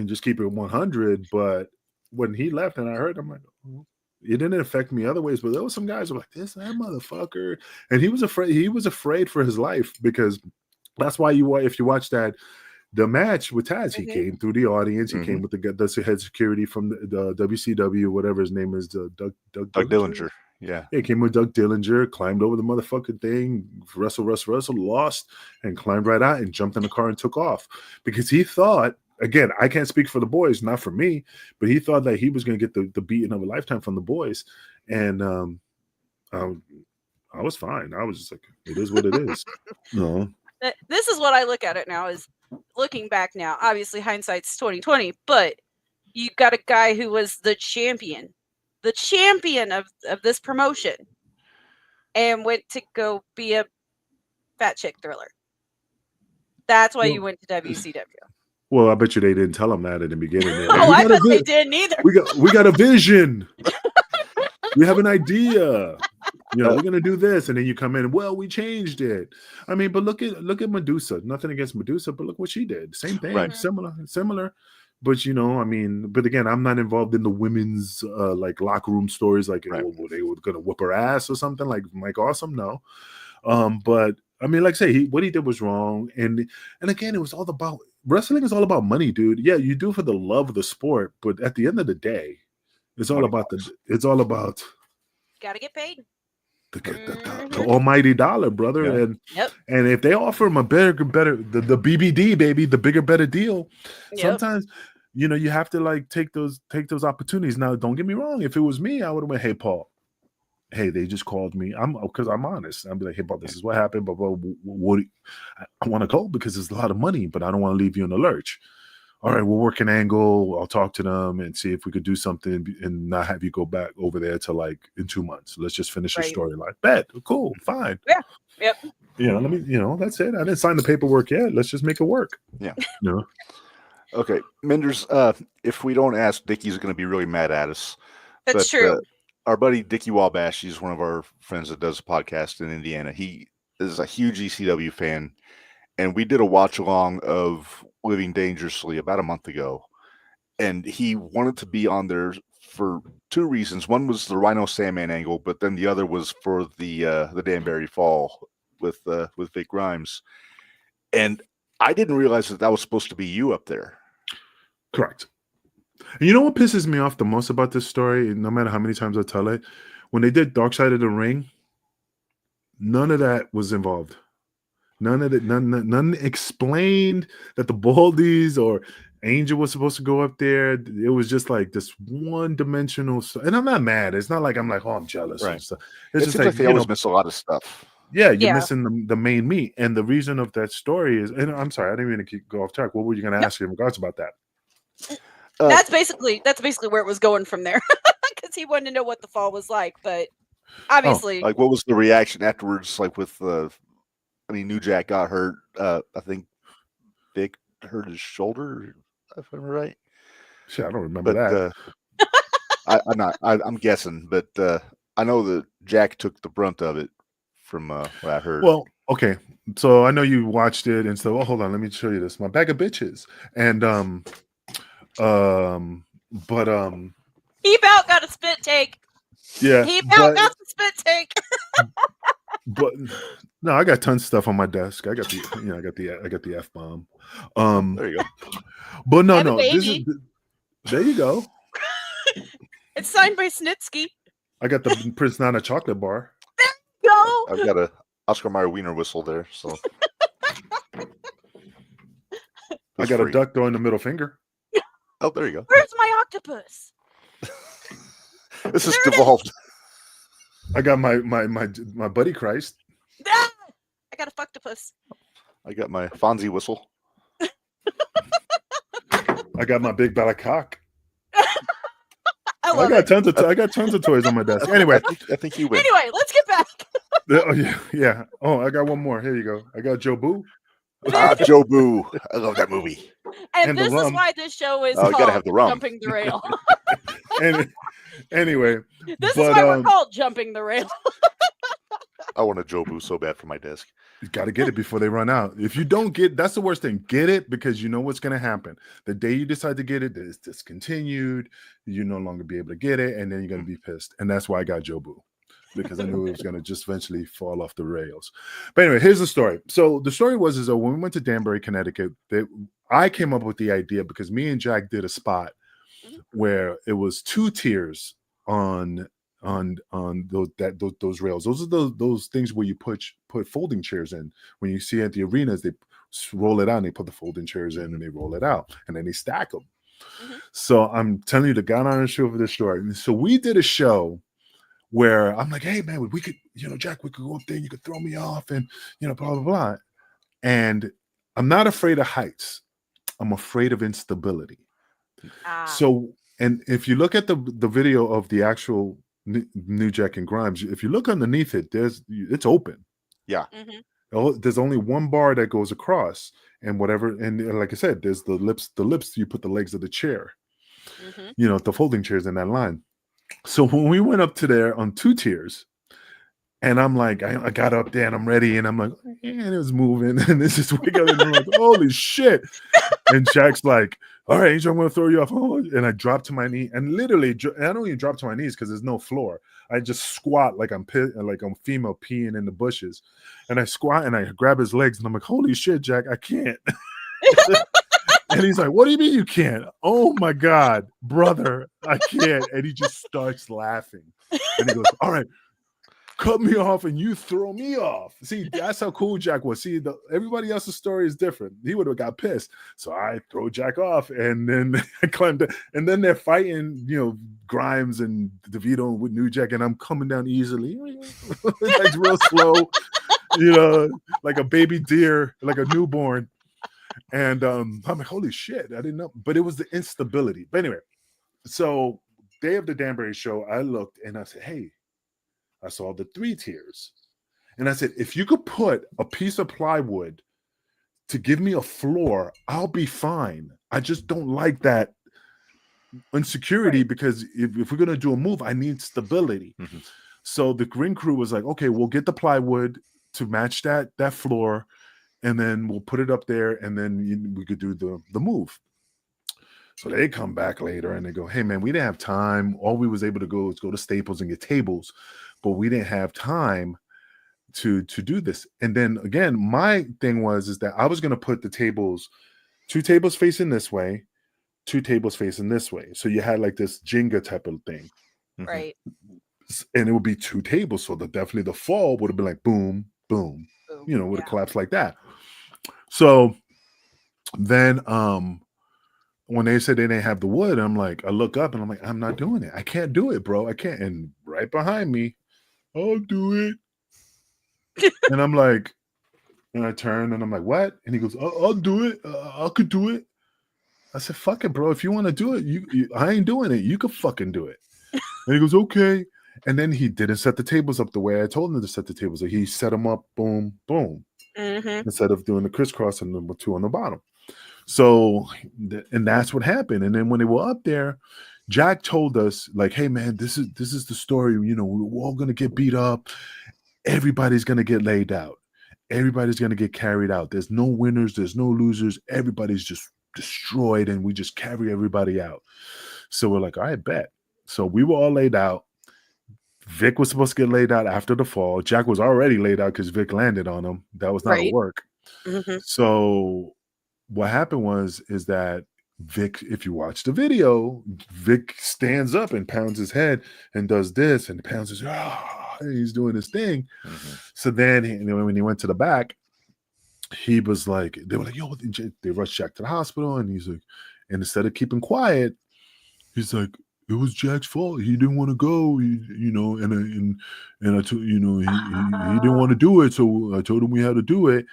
just keep it 100. But when he left, and I heard, I'm like, oh, it didn't affect me other ways. But there was some guys who were like, "This that motherfucker," and he was afraid. He was afraid for his life because that's why if you watch the match with Taz, he came through the audience. He came with the head security from the WCW, whatever his name is, Doug Dillinger. Yeah, he came with Doug Dillinger, climbed over the motherfucking thing, wrestle, lost, and climbed right out and jumped in the car and took off because he thought. Again, I can't speak for the boys, not for me, but he thought that he was going to get the beating of a lifetime from the boys, and I was fine. I was just like, it is what it is. No. This is what I look at it now. Is looking back now. Obviously, hindsight's 20/20, but you got a guy who was the champion of this promotion, and went to go be a fat chick thriller. That's why you went to WCW. Well, I bet you they didn't tell him that in the beginning. I bet they didn't either. We got a vision. We have an idea. You know, we're gonna do this, and then you come in. Well, we changed it. I mean, but look at Medusa. Nothing against Medusa, but look what she did. Same thing, right. Similar. But you know, I mean, but again, I'm not involved in the women's like locker room stories. Like, right. They were gonna whoop her ass or something. Like Mike Awesome, no. But I mean, like I say, what he did was wrong, and again, it was all about wrestling. Is all about money, dude. Yeah, you do it for the love of the sport, but at the end of the day, it's all about gotta get paid. The almighty dollar, brother. Yeah. And if they offer him a better the BBD, baby, the bigger, better deal, sometimes you know you have to like take those opportunities. Now, don't get me wrong. If it was me, I would have went, "Hey, Paul, hey, they just called me. Because I'm honest. I'd be like, hey, Paul, this is what happened. But I want to go because there's a lot of money, but I don't want to leave you in the lurch. All right, we'll work an angle. I'll talk to them and see if we could do something and not have you go back over there to like in 2 months. Let's just finish the storyline. Bet. Cool. Fine. Yeah. Yep. That's it. I didn't sign the paperwork yet. Let's just make it work. Yeah. Okay. Minderz, if we don't ask, Dickie's going to be really mad at us. That's true. Our buddy Dickie Wabash, he's one of our friends that does a podcast in Indiana. He is a huge ECW fan. And we did a watch along of Living Dangerously about a month ago. And he wanted to be on there for two reasons. One was the Rhino Sandman angle, but then the other was for the Danbury Fall with Vic Grimes. And I didn't realize that was supposed to be you up there. Correct. And you know what pisses me off the most about this story, no matter how many times I tell it? When they did Dark Side of the Ring, none of that was involved. None of it, none explained that the Baldies or Angel was supposed to go up there. It was just like this one-dimensional stuff. And I'm not mad. It's not like I'm like, oh, I'm jealous. Right. And stuff. It's just like they always miss a lot of stuff. Yeah, you're missing the main meat. And the reason of that story is, and I'm sorry, I didn't mean to go off track. What were you going to ask in regards about that? That's basically where it was going from there, because he wanted to know what the fall was like. But obviously, like what was the reaction afterwards? Like with New Jack got hurt. I think Vic hurt his shoulder, if I'm right. Shit, I don't remember that. I'm guessing, but I know that Jack took the brunt of it from what I heard. Well, okay. So I know you watched it, and so hold on, let me show you this. My bag of bitches, and he about got a spit take. Yeah, he about got the spit take. But no, I got tons of stuff on my desk. I got the F-bomb. There you go. But no, there you go. It's signed by Snitsky. I got the Prince Nana chocolate bar. There you go. I've got a Oscar Mayer Wiener whistle there. So I got a duck throwing the middle finger. Oh, there you go. Where's my octopus? This is devolved. I got my buddy Christ. I got a fucktopus. I got my Fonzie whistle. I got my big balaclava. I got tons of toys on my desk. Anyway, I think you win. Anyway, let's get back. Oh yeah. Oh, I got one more. Here you go. I got Joe Boo. Joe Boo. I love that movie. And this is why this show is you gotta have called the rum. Jumping the Rail. Anyway, this is why we're called Jumping the Rail. I want a Joe Boo so bad for my desk. You got to get it before they run out. If you don't get, that's the worst thing. Get it because you know what's going to happen. The day you decide to get it, it's discontinued. You no longer be able to get it, and then you're going to be pissed. And that's why I got Joe Boo, because I knew it was going to just eventually fall off the rails. But anyway, here's the story. So the story was that when we went to Danbury, Connecticut, I came up with the idea because me and Jack did a spot where it was 2 tiers on those rails. Those are those things where you put folding chairs in. When you see at the arenas, they roll it out and they put the folding chairs in and they roll it out and then they stack them. So I'm telling you, the God honor show for this story. And so we did a show where I'm like, hey man, we could, Jack, we could go up there and you could throw me off and blah blah blah. And I'm not afraid of heights. I'm afraid of instability. So, and if you look at the video of the actual New Jack and Grimes, if you look underneath it, it's open. Yeah. There's only one bar that goes across, and whatever. And like I said, there's the lips. You put the legs of the chair. The folding chairs in that line. So when we went up to there on 2 tiers, and I'm like, I got up there and I'm ready, and I'm like, and it was moving, and this is wiggling, and I'm like, holy shit! And Jack's like, all right, Angel, I'm going to throw you off. And I dropped to my knee, and literally, I don't even drop to my knees because there's no floor. I just squat like I'm female peeing in the bushes, and I squat and I grab his legs, and I'm like, holy shit, Jack, I can't. And he's like, what do you mean you can't? Oh my God, brother, I can't. And he just starts laughing, and he goes, all right, cut me off and you throw me off. See, that's how cool Jack was. See, everybody else's story is different. He would have got pissed. So I throw Jack off, and then I climbed down, and then they're fighting, Grimes and DeVito with New Jack, and I'm coming down easily, like real slow, like a baby deer, like a newborn. And I'm like, holy shit, I didn't know. But it was the instability. But anyway, so day of the Danbury show, I looked and I said, hey, I saw the 3 tiers. And I said, if you could put a piece of plywood to give me a floor, I'll be fine. I just don't like that insecurity, because if we're going to do a move, I need stability. So the ring crew was like, okay, we'll get the plywood to match that floor, and then we'll put it up there, and then we could do the move. So they come back later and they go, hey man, we didn't have time. All we was able to go is go to Staples and get tables, but we didn't have time to do this. And then again, my thing is that I was going to put the tables, 2 tables facing this way, 2 tables facing this way. So you had like this Jenga type of thing. Right. And it would be 2 tables. So definitely the fall would have been like boom, boom, boom, would have collapsed like that. So then, when they said they didn't have the wood, I'm like, I look up and I'm like, I'm not doing it. I can't do it, bro. I can't. And right behind me, I'll do it. And I'm like, and I turn and I'm like, what? And he goes, I'll do it. I could do it. I said, fuck it, bro. If you want to do it, I ain't doing it. You could fucking do it. And he goes, okay. And then he didn't set the tables up the way I told him to set the tables. Like, he set them up, boom, boom, instead of doing the crisscross and the 2 on the bottom. So, and that's what happened. And then when they were up there, Jack told us, like, hey man, this is the story. We're all gonna get beat up. Everybody's gonna get laid out. Everybody's gonna get carried out. There's no winners. There's no losers. Everybody's just destroyed, and we just carry everybody out. So we're like, all right, bet. So we were all laid out. Vic was supposed to get laid out after the fall. Jack was already laid out because Vic landed on him. That was not a work. So what happened is that Vic, if you watch the video, Vic stands up and pounds his head and does this and pounds his, and he's doing his thing. So then when he went to the back, he was like, they were like, yo, they rushed Jack to the hospital, and he's like, and instead of keeping quiet, he's like, it was Jack's fault. He didn't want to go, and I told, he didn't want to do it. So I told him we had to do it.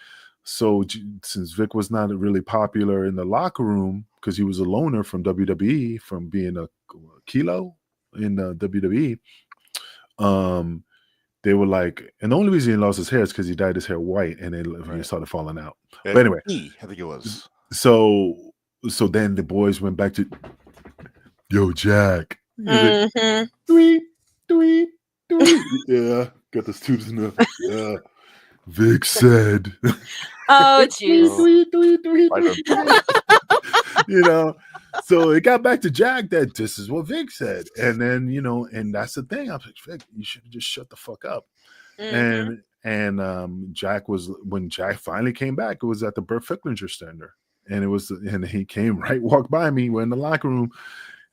So since Vic was not really popular in the locker room because he was a loner from WWE, from being a kilo in WWE, they were like, and the only reason he lost his hair is because he dyed his hair white, and then he started falling out. But anyway, I think it was. So then the boys went back to, yo, Jack. Mm-hmm. Tweet. Yeah, got the tubes in the. Yeah. Vic said. Oh, jeez. You know, so it got back to Jack that this is what Vic said, and then and that's the thing. I was like, Vic, you should just shut the fuck up. Mm-hmm. And Jack when Jack finally came back, it was at the Burt Ficklinger Center, and he came walked by me. We're in the locker room.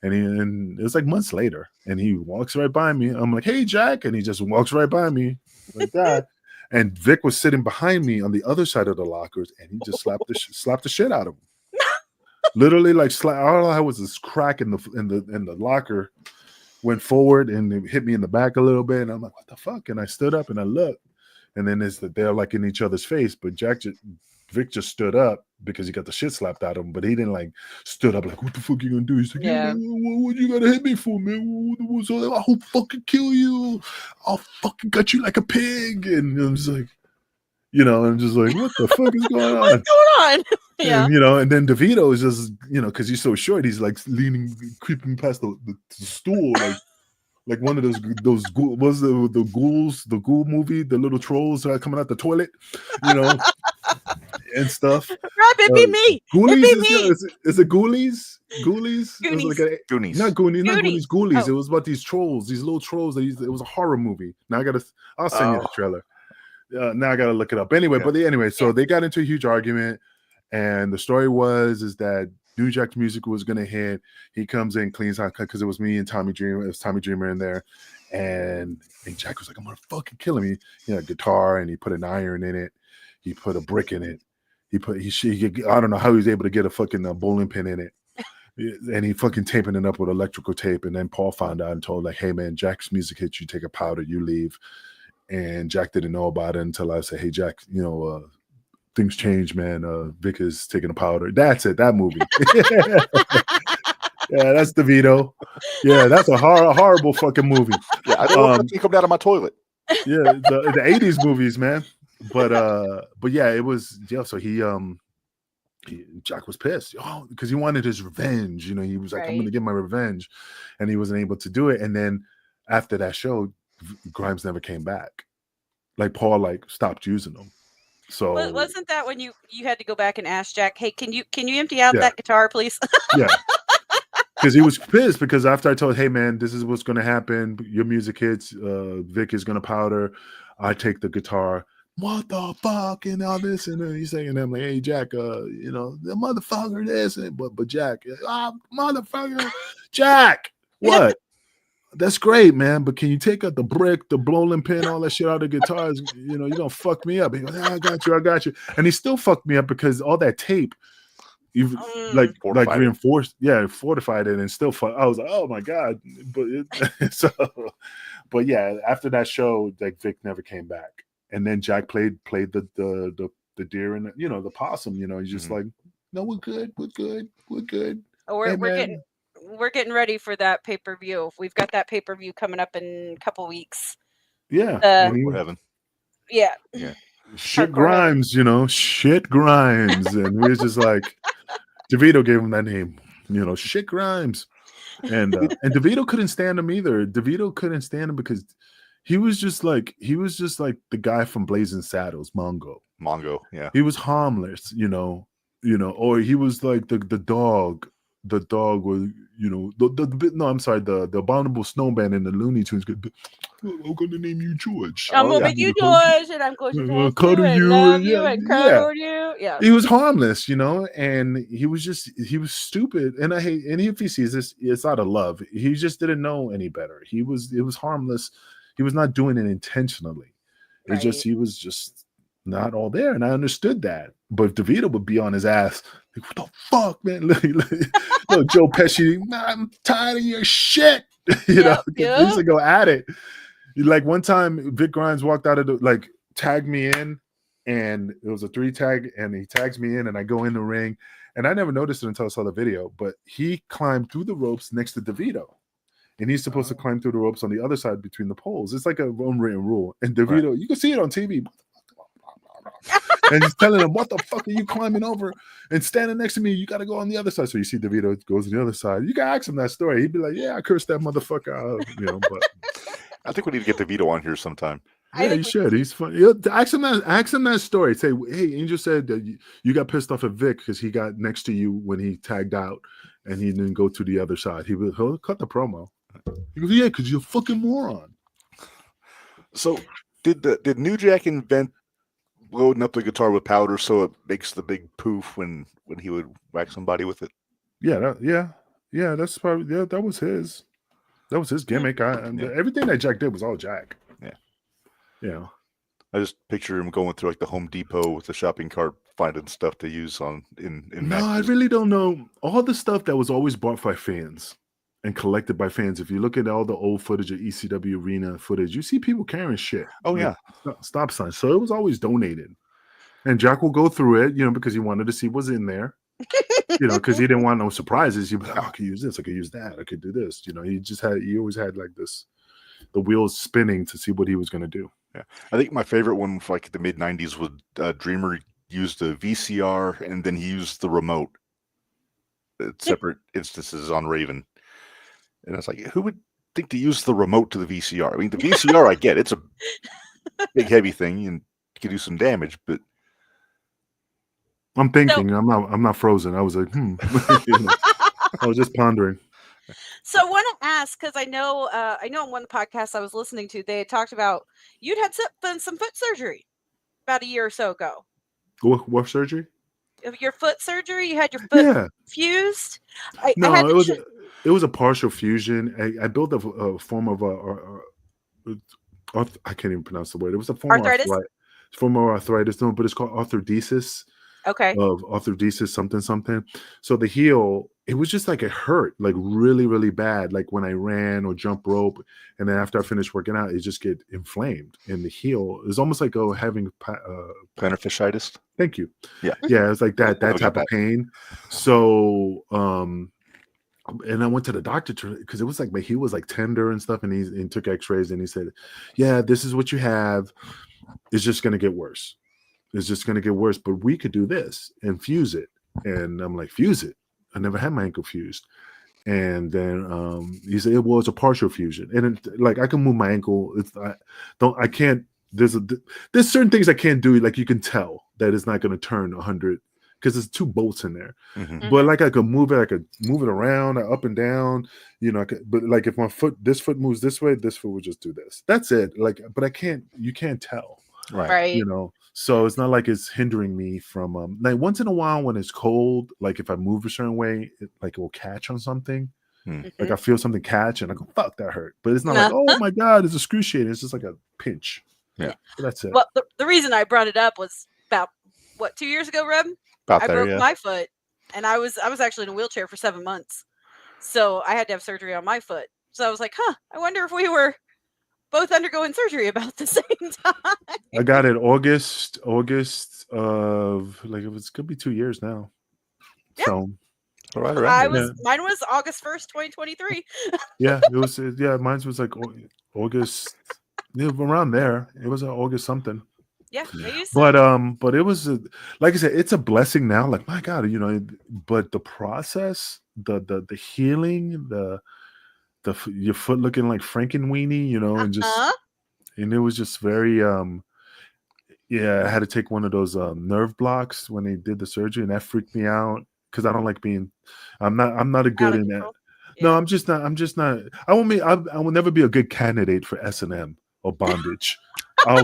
And it was like months later, and he walks right by me. I'm like, "Hey, Jack," and he just walks right by me like that. And Vic was sitting behind me on the other side of the lockers, and he just slapped the shit out of him. Literally, like all I had was this crack in the locker. Went forward and it hit me in the back a little bit, and I'm like, "What the fuck?" And I stood up and I looked, and then they're like in each other's face, but Vic just stood up because he got the shit slapped out of him, but he didn't like stood up like, "What the fuck you gonna do?" He's like, "Yeah, what you gotta hit me for, man? I'll fucking kill you. I'll fucking gut you like a pig." And I'm just like, I'm just like, what the fuck is going on? What's going on? Yeah. And, and then DeVito is just, because he's so short, he's like creeping past the stool, like one of those was the ghoul movie, the little trolls that are coming out the toilet, and stuff. Rob, it be me. Ghoulies, it be me. Is it Ghoulies? Goonies. It was like Goonies. Not Goonies. Not Goonies. Ghoulies. Oh. It was about these trolls, these little trolls. It was a horror movie. Now I'll send you the trailer. Now I gotta look it up. Anyway, so they got into a huge argument, and the story is that New Jack's music was gonna hit. He comes in, cleans out because it was me and Tommy Dreamer. It was Tommy Dreamer in there, and Jack was like, "I'm gonna fucking kill him." He had a guitar and he put an iron in it. He put a brick in it. I don't know how he was able to get a fucking bowling pin in it. And he fucking taping it up with electrical tape. And then Paul found out and told like, "Hey man, Jack's music hits. You take a powder, you leave." And Jack didn't know about it until I said, "Hey Jack, things change, man. Vic is taking a powder." That's it. That movie. Yeah, that's DeVito. Yeah, that's a horrible fucking movie. Yeah, I don't want to come out of my toilet. Yeah, the 80s movies, man. But yeah, it was so Jack was pissed, because he wanted his revenge. He was like, "I'm going to get my revenge," and he wasn't able to do it. And then after that show, Grimes never came back. Like Paul stopped using them. So wasn't that when you had to go back and ask Jack, "Hey, can you empty out that guitar, please?" Yeah. Because he was pissed because after I told, "Hey man, this is what's going to happen. Your music hits. Vic is going to powder. I take the guitar. What the fuck?" and all this, and then he's saying, "I'm like, hey Jack, the motherfucker this," but Jack, motherfucker, Jack, what? That's great, man, but can you take out the brick, the bowling pin, all that shit out of the guitars? You're gonna fuck me up. He goes, "I got you," and he still fucked me up because all that tape, you've reinforced, fortified it, and still I was like, "Oh my god!" But yeah, after that show, Vic never came back. And then Jack played the deer and the possum. He's just like, "No, we're good. Oh, we're getting ready for that pay-per-view. We've got that pay-per-view coming up in a couple weeks. Yeah, we're having. Yeah. Shit Grimes, Shit Grimes, and we're just like, DeVito gave him that name, Shit Grimes, and DeVito couldn't stand him either. DeVito couldn't stand him because he was just like the guy from Blazing Saddles, Mongo, yeah. He was harmless, or he was like the dog. The dog was, the Abominable Snowman in the Looney Tunes. I'm going to name you George. I'm going to make you George, and I'm going to cuddle you, love you, and cuddle you. Yeah. He was harmless, and he was stupid. And if he sees this, it's out of love. He just didn't know any better. It was harmless. He was not doing it intentionally. It's just, he was just not all there. And I understood that. But if DeVito would be on his ass, like, "What the fuck, man?" Look, Joe Pesci, "I'm tired of your shit." He used to go at it. Like one time, Vic Grimes walked out of tagged me in, and it was a 3 tag, and he tags me in, and I go in the ring, and I never noticed it until I saw the video, but he climbed through the ropes next to DeVito, and he's supposed to climb through the ropes on the other side between the poles. It's like a unwritten rule, and DeVito, you can see it on TV. And he's telling him, what the fuck are you climbing over and standing next to me? You got to go on the other side. So you see DeVito goes on the other side. You can ask him that story. He'd be like, yeah, I cursed that motherfucker out. But I think we need to get DeVito on here sometime. Yeah, you should. He's funny. Ask him that story. Say, hey, Angel said that you got pissed off at Vic because he got next to you when he tagged out and he didn't go to the other side. He'll cut the promo. He goes, yeah, because you're a fucking moron. So did New Jack invent loading up the guitar with powder so it makes the big poof when he would whack somebody with it? Yeah, that's probably that was his gimmick. Everything that Jack did was all Jack. Yeah. I just picture him going through like the Home Depot with the shopping cart, finding stuff to use in No, I really don't know. All the stuff that was always bought by fans and collected by fans. If you look at all the old footage of ECW arena footage, you see people carrying shit. Oh yeah, stop signs. So it was always donated, and Jack will go through it, because he wanted to see what's in there, because he didn't want no surprises. He'd be like, I could use this, I could use that, I could do this. He always had like this, the wheels spinning to see what he was going to do. Yeah, I think my favorite one for like the mid '90s was Dreamer used a VCR and then he used the remote. Separate instances on Raven. And I was like, who would think to use the remote to the VCR? I mean, the VCR, I get it's a big, heavy thing and you can do some damage, but I'm thinking. I'm not frozen. I was like, I was just pondering. So I want to ask, because I know on one of the podcasts I was listening to, they had talked about you'd had some foot surgery about a year or so ago. What surgery? Your foot surgery? You had your foot fused? It was a partial fusion. I built a form of I can't even pronounce the word. It was a form of arthritis, but it's called arthrodesis. Okay. Of arthrodesis, something. So the heel, it was just like it hurt, like really, really bad. Like when I ran or jump rope, and then after I finished working out, it just get inflamed. And the heel is almost like having plantar fasciitis. Thank you. Yeah, it's like that type of pain. So, and I went to the doctor because it was like my heel was like tender and stuff, and he took X-rays and he said, "Yeah, this is what you have. It's just gonna get worse. It's just going to get worse, but we could do this and fuse it." And I'm like, fuse it? I never had my ankle fused. And then he said, well, it's a partial fusion. And I can move my ankle. I can't, there's certain things I can't do. Like you can tell that it's not going to turn 100 because there's 2 bolts in there. Mm-hmm. But like I could move it around, up and down, but like if this foot moves this way, this foot would just do this. That's it. Like, but you can't tell. Right. So it's not like it's hindering me from like once in a while when it's cold, like if I move a certain way, it will catch on something. Mm-hmm. Like I feel something catch and I go, fuck, that hurt. But it's not like, oh my God, it's excruciating. It's just like a pinch. Yeah. So that's it. Well, the reason I brought it up was about 2 years ago, Reb? I broke my foot and I was actually in a wheelchair for 7 months. So I had to have surgery on my foot. So I was like, I wonder if we were both undergoing surgery about the same time. I got it August of it could be 2 years now. Yeah. So mine was August 1st, 2023. Yeah, it was. Mine was like August, around there. It was August something. Yeah, but it was like I said, it's a blessing now. Like my God, but the process, the healing, your foot looking like Frankenweenie, and just and it was just very I had to take one of those nerve blocks when they did the surgery, and that freaked me out because I don't like I'm not a good in that. Yeah. No, I'm just not. I will never be a good candidate for S&M or bondage. I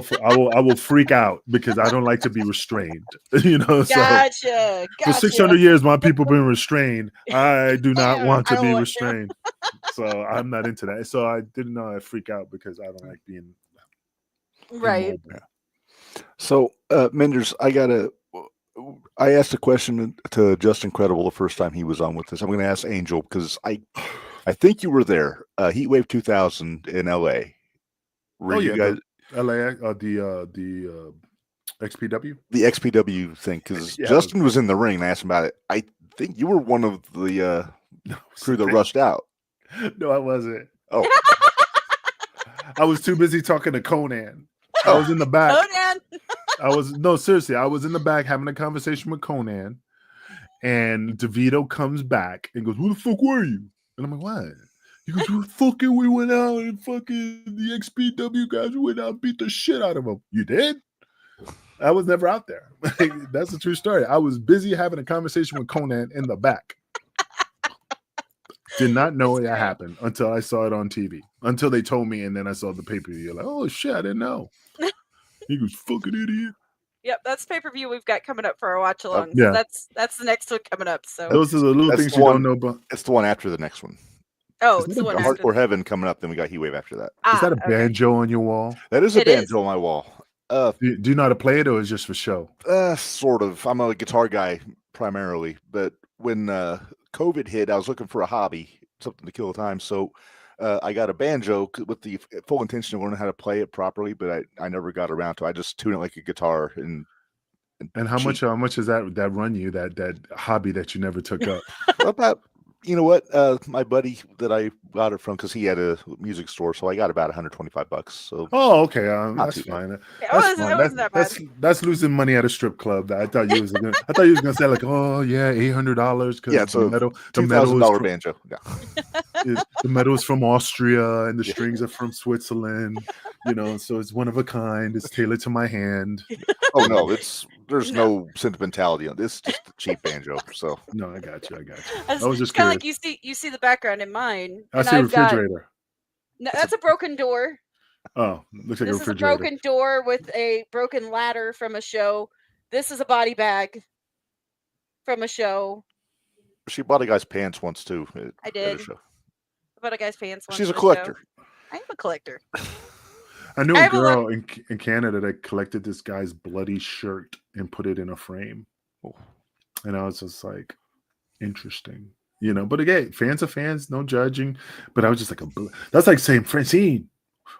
will freak out because I don't like to be restrained. Gotcha. So for 600 years, my people been restrained. I do not want to be restrained. So I'm not into that. So I didn't know I'd freak out because I don't like being right. So Minderz, I asked a question to Justin Credible the first time he was on with us. I'm going to ask Angel because I think you were there. Heatwave 2000 in LA. Were you guys? LA, the XPW? The XPW thing, because Justin was in the ring and I asked him about it. I think you were one of the crew that rushed out. No, I wasn't. Oh. I was too busy talking to Conan. I was in the back. Conan. Seriously, I was in the back having a conversation with Conan, and DeVito comes back and goes, "Who the fuck were you?" And I'm like, "What?" He goes, we went out and fucking the XPW guys went out and beat the shit out of them. You did? I was never out there. That's a true story. I was busy having a conversation with Conan in the back. Did not know that happened until I saw it on TV. Until they told me, and then I saw the pay-per-view. Like, oh shit, I didn't know. He goes, "Fucking idiot." Yep, that's pay-per-view we've got coming up for our watch along. Yeah, so that's the next one coming up. So those are the little things you don't know about. It's the one after the next one. Oh, it's the one after Hardcore Heaven coming up. Then we got Heatwave after that. Is that a banjo on your wall? That is a banjo on my wall. Do you know how to play it, or is it just for show? Sort of. I'm a guitar guy primarily, but when COVID hit, I was looking for a hobby, something to kill the time. So I got a banjo with the full intention of learning how to play it properly, but I never got around to it. I just tune it like a guitar. And how much does that run you, that hobby that you never took up? About, you know what, my buddy that I got it from, because he had a music store, so I got about $125. So okay, that's fine. That's losing money at a strip club. I thought you was gonna say like, oh yeah, $800 because the metal banjo. Yeah. The metal is from Austria and the strings are from Switzerland. So it's one of a kind. It's tailored to my hand. Oh no, there's no sentimentality on this. Just a cheap banjo. So no, I got you. I was just kind of like you see the background in mine. I see a refrigerator. No, that's a broken door. Oh, looks like this a refrigerator. This is a broken door with a broken ladder from a show. This is a body bag from a show. She bought a guy's pants once too. I did. I bought a guy's pants once. She's a collector. I am a collector. I knew a girl in Canada that collected this guy's bloody shirt and put it in a frame. And I was just like, interesting. But again, fans are fans, no judging. But I was just like, that's like saying, Francine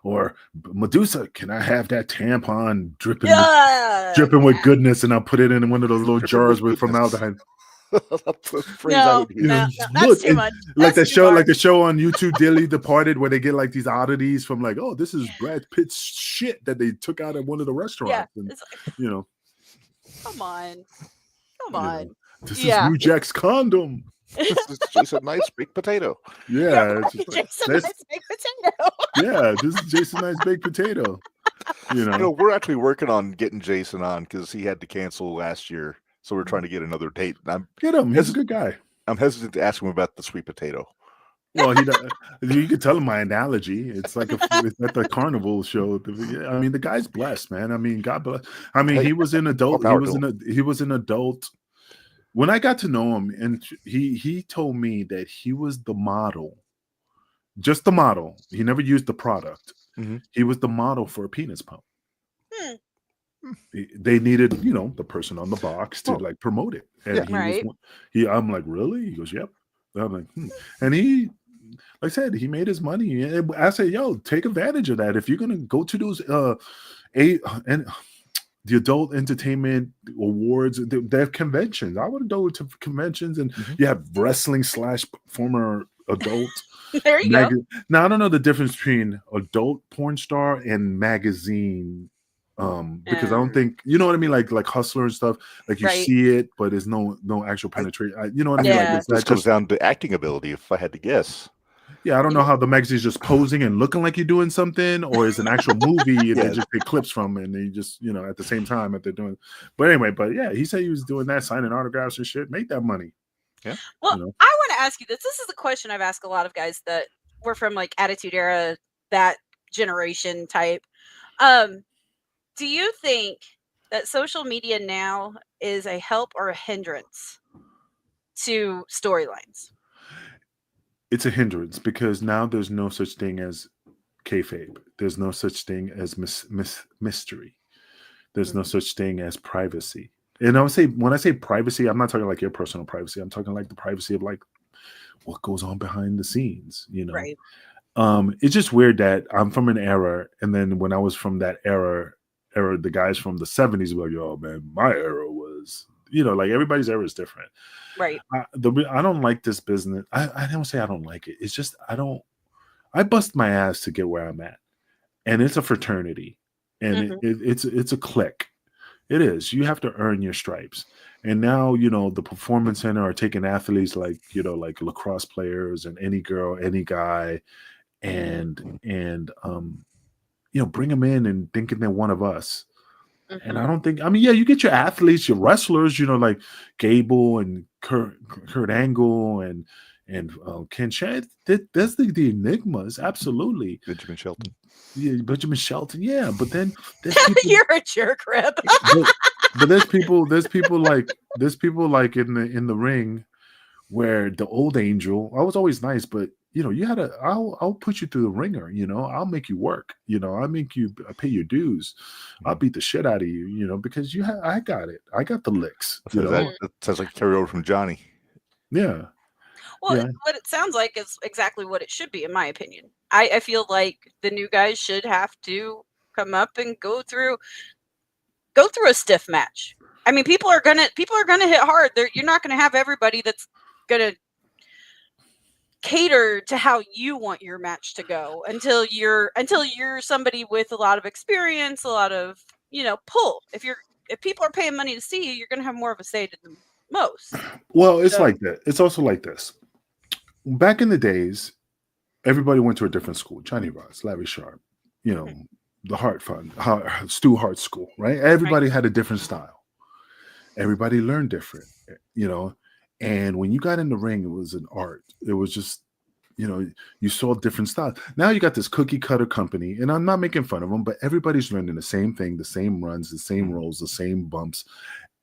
or Medusa, can I have that tampon dripping with goodness, and I'll put it in one of those little jars with formaldehyde. No, that's too much. Like the show on YouTube, Dearly Departed, where they get like these oddities from like, oh, this is Brad Pitt's shit that they took out at one of the restaurants. Yeah, and, come on. This is New Jack's condom. This is Jason Knight's baked potato. Yeah, Jason Knight's baked potato. Yeah, this is Jason Knight's baked potato. We're actually working on getting Jason on because he had to cancel last year. So we're trying to get another date. Get him. He's a good guy. I'm hesitant to ask him about the sweet potato. Well, you can tell him my analogy. It's like it's at the carnival show. I mean, the guy's blessed, man. I mean, God bless. I mean, he was an adult. He was an adult. When I got to know him, and he told me that he was the model, just the model. He never used the product. Mm-hmm. He was the model for a penis pump. They needed, the person on the box to like promote it. And I'm like, really? He goes, yep. I'm like, And he, like I said, he made his money. I said, yo, take advantage of that. If you're gonna go to those the adult entertainment awards, they have conventions. I would go to conventions, and you have wrestling / former adult. There you go. Now I don't know the difference between adult porn star and magazine. Because I don't think, you know what I mean, like Hustler and stuff, like you see it, but there's no actual penetration. You know what I mean? Like this comes down to acting ability, if I had to guess. Yeah, I don't know how the magazine's just posing and looking like you're doing something, or it's an actual movie and they just take clips from it and they just, at the same time that they're doing. But anyway, he said he was doing that, signing autographs and shit. Make that money. Yeah. Well, I want to ask you this. This is a question I've asked a lot of guys that were from like Attitude Era, that generation type. Do you think that social media now is a help or a hindrance to storylines? It's a hindrance because now there's no such thing as kayfabe. There's no such thing as mystery. There's no such thing as privacy. And I would say, when I say privacy, I'm not talking like your personal privacy. I'm talking like the privacy of like what goes on behind the scenes, Right. It's just weird that I'm from an era, and then when I was from that era, era, the guys from the 70s were like, oh man, my era was, like everybody's era is different. Right. I don't like this business. I don't say I don't like it. It's just I bust my ass to get where I'm at, and it's a fraternity, and it's a clique. It is. You have to earn your stripes. And now, the performance center are taking athletes like lacrosse players and any girl, any guy, and bring them in and thinking they're one of us. And I don't think, you get your athletes, your wrestlers, like Gable and Kurt Angle and Ken Shan. That's the enigmas. Absolutely. Benjamin Shelton. Yeah, Benjamin Shelton. Yeah. But then there's people, you're a jerk, Reb. but there's people like in the ring where the old Angel, I was always nice, but you had I'll put you through the ringer, I'll make you work, I pay your dues. I'll beat the shit out of you, because I got it. I got the licks. That sounds like a carryover from Johnny. Yeah. Well, what it sounds like is exactly what it should be, in my opinion. I feel like the new guys should have to come up and go through a stiff match. I mean, people are gonna hit hard. You're not gonna have everybody that's gonna cater to how you want your match to go until you're somebody with a lot of experience, a lot of pull. If people are paying money to see you, you're gonna have more of a say to them most. Well, it's like that. It's also like this. Back in the days, everybody went to a different school. Johnny Ross, Larry Sharp, the Hart Fund, Stu Hart School, right? Everybody had a different style. Everybody learned different, And when you got in the ring, it was an art. It was just, you saw different styles. Now you got this cookie cutter company, and I'm not making fun of them, but everybody's learning the same thing, the same runs, the same rolls, the same bumps.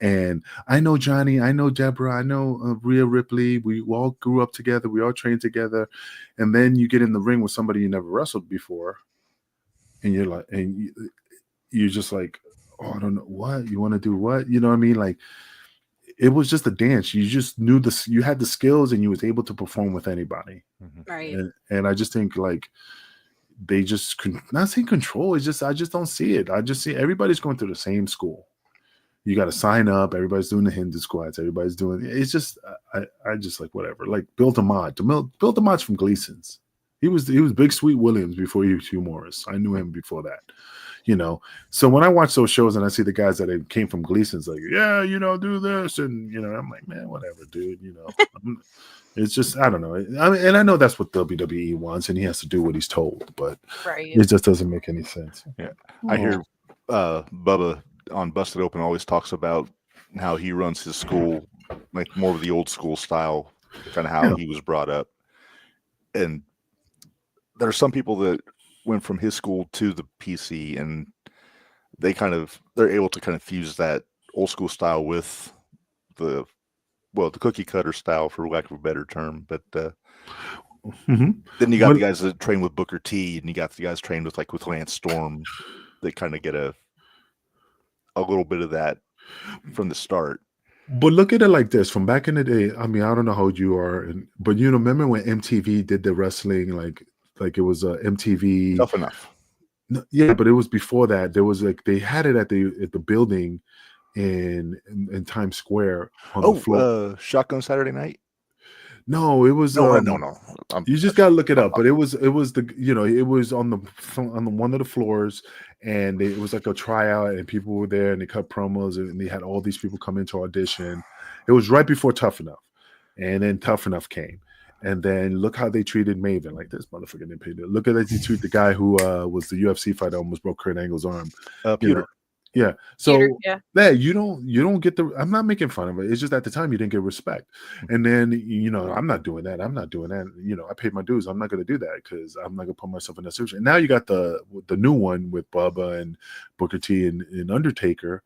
And I know Johnny, I know Deborah, I know Rhea Ripley. We all grew up together. We all trained together. And then you get in the ring with somebody you never wrestled before. And you're like, you're just like, oh, I don't know what you want to do. What, you know what I mean? Like, it was just a dance. You just knew this. You had the skills, and you was able to perform with anybody. Right. And I just think they just not saying control. It's just I just don't see it. I just see everybody's going through the same school. You got to sign up. Everybody's doing the Hindu squats. Everybody's doing. It's just I just like whatever. Like Bill DeMott. Bill DeMott's from Gleason's. He was Big Sweet Williams before he was Hugh Morris. I knew him before that. So when I watch those shows and I see the guys that came from Gleason's, like, yeah, do this, and I'm like, man, whatever, dude. It's just I don't know. I mean, and I know that's what WWE wants, and he has to do what he's told, but it just doesn't make any sense. Yeah, I hear Bubba on Busted Open always talks about how he runs his school like more of the old school style, kind of how he was brought up, and there are some people that went from his school to the PC, and they're able to kind of fuse that old school style with the cookie cutter style, for lack of a better term. But then you got the guys that train with Booker T, and you got the guys trained with Lance Storm. They kind of get a little bit of that from the start. But look at it like this: from back in the day. I mean, I don't know how old you are, but remember when MTV did the wrestling, like it was MTV. Tough Enough. No, yeah, but it was before that. There was they had it at the building in Times Square on the floor. Shotgun Saturday Night. No, it was no. You just gotta look it up. But it was it was on the one of the floors, and it was like a tryout, and people were there, and they cut promos, and they had all these people come in to audition. It was right before Tough Enough, and then Tough Enough came. And then look how they treated Maven. Like, this motherfucker didn't pay that. Look at how they treat the guy who was the UFC fighter, almost broke Kurt Angle's arm. Peter. Yeah. So Peter, you don't get the. I'm not making fun of it. It's just at the time you didn't get respect. And then I'm not doing that. I'm not doing that. I paid my dues. I'm not going to do that because I'm not going to put myself in that situation. And now you got the new one with Bubba and Booker T and Undertaker.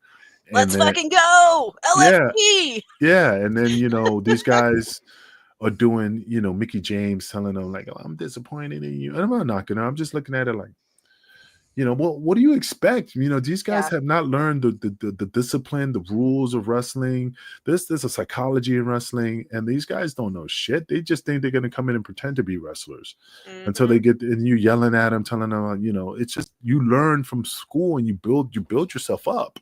Let's fucking go, LFP. Yeah, and then these guys are doing, Mickey James telling them like, oh, I'm disappointed in you. And I'm not knocking her. I'm just looking at it like, Well, what do you expect? These guys have not learned the discipline, the rules of wrestling. There's a psychology in wrestling, and these guys don't know shit. They just think they're going to come in and pretend to be wrestlers until they get, and you yelling at them, telling them, it's just, you learn from school and you build yourself up,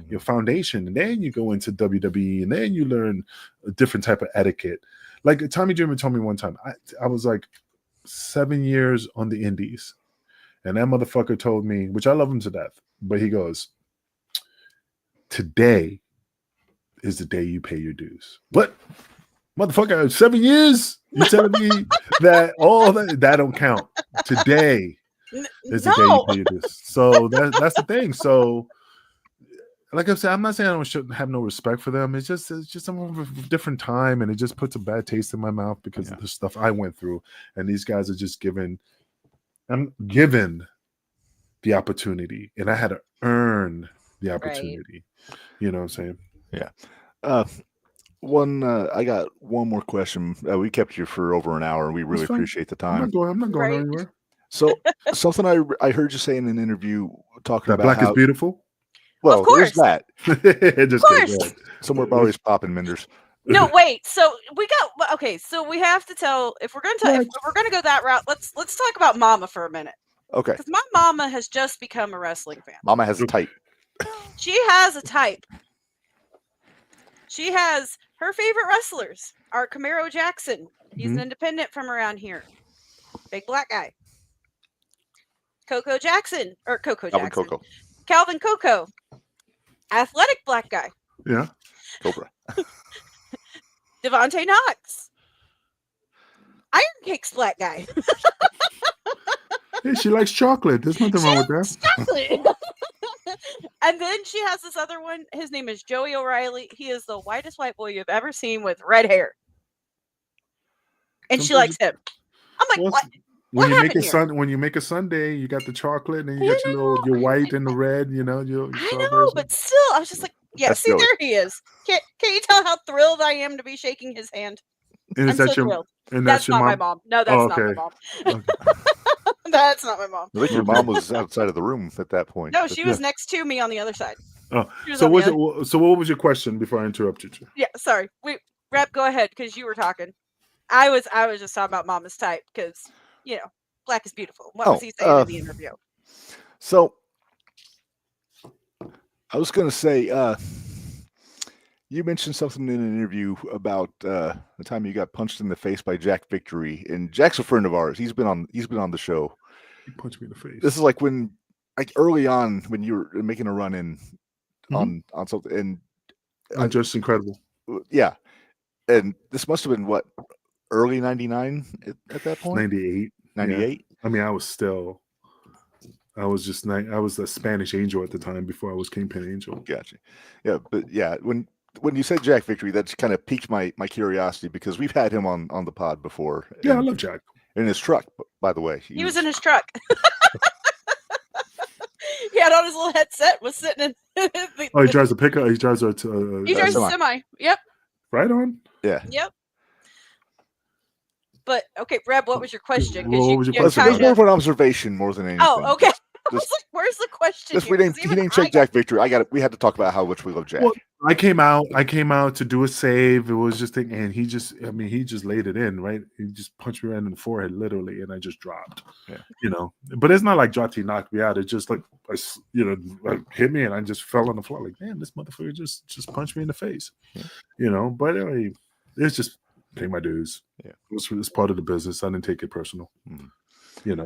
your foundation, and then you go into WWE, and then you learn a different type of etiquette. Like Tommy Dreamer told me one time, I was like 7 years on the indies. And that motherfucker told me, which I love him to death, but he goes, today is the day you pay your dues. What? Motherfucker, 7 years? You telling me that all that don't count? Today is the day you pay your dues. So that's the thing. So, like I said, I'm not saying I shouldn't have no respect for them. It's just a different time, and it just puts a bad taste in my mouth because of the stuff I went through. And these guys are just I'm given the opportunity, and I had to earn the opportunity. Right. You know what I'm saying? Yeah. I got one more question. We kept you for over an hour, and we really appreciate the time. I'm not going anywhere. So something I heard you say in an interview talking that about black is beautiful. Well, of course. There's that. Of course. Somewhere always popping Minderz. No, wait. So we have to tell, if we're going to go that route, let's talk about Mama for a minute. Okay. Because my mama has just become a wrestling fan. Mama has a type. She has a type. She has her favorite wrestlers are Camaro Jackson. He's an independent from around here. Big black guy. Calvin Coco. Athletic black guy. Yeah. Cobra. Devontae Knox. Iron Cake's black guy. Hey, she likes chocolate. There's nothing wrong with that. Chocolate. And then she has this other one. His name is Joey O'Reilly. He is the whitest white boy you've ever seen with red hair. And she likes him. I'm like, what? When you make a sundae, you got the chocolate, and you got your white and the red. Your I know, but still, I was just like, there he is. Can't you tell how thrilled I am to be shaking his hand? And I'm so thrilled. That's not my mom. No, that's not my mom. Okay. That's not my mom. I think your mom was outside of the room at that point. No, she was next to me on the other side. Oh, so what was your question before I interrupted you? Yeah, sorry. Reb, go ahead because you were talking. I was just talking about Mama's type because black is beautiful. What was he saying in the interview? So I was going to say, you mentioned something in an interview about the time you got punched in the face by Jack Victory, and Jack's a friend of ours. He's been on the show. He punched me in the face. This is like early on when you were making a run in on something, and just incredible. Yeah, and this must have been what, early '99 at that point. 98. Yeah. I mean, I was a Spanish Angel at the time before I was Kingpin Angel. Gotcha. Yeah, but yeah, when you said Jack Victory, that's kind of piqued my curiosity because we've had him on the pod before. Yeah, I love Jack. In his truck, by the way. He was in his truck. He had on his little headset, was sitting in. He drives a pickup. He drives a semi. Yep. Right on. Yeah. Yep. But okay, Reb, what was your question? What was your question? It was more of an observation more than anything. Oh, okay. I was like, where's the question? He didn't check Jack Victory. We had to talk about how much we love Jack. Well, I came out to do a save. It was just and he just laid it in, right? He just punched me right in the forehead, literally, and I just dropped. Yeah. But it's not like Jati knocked me out. It just like hit me and I just fell on the floor. Like, man, this motherfucker just punched me in the face. Yeah. But anyway, it's just pay my dues. Yeah. It's part of the business. I didn't take it personal. Yeah.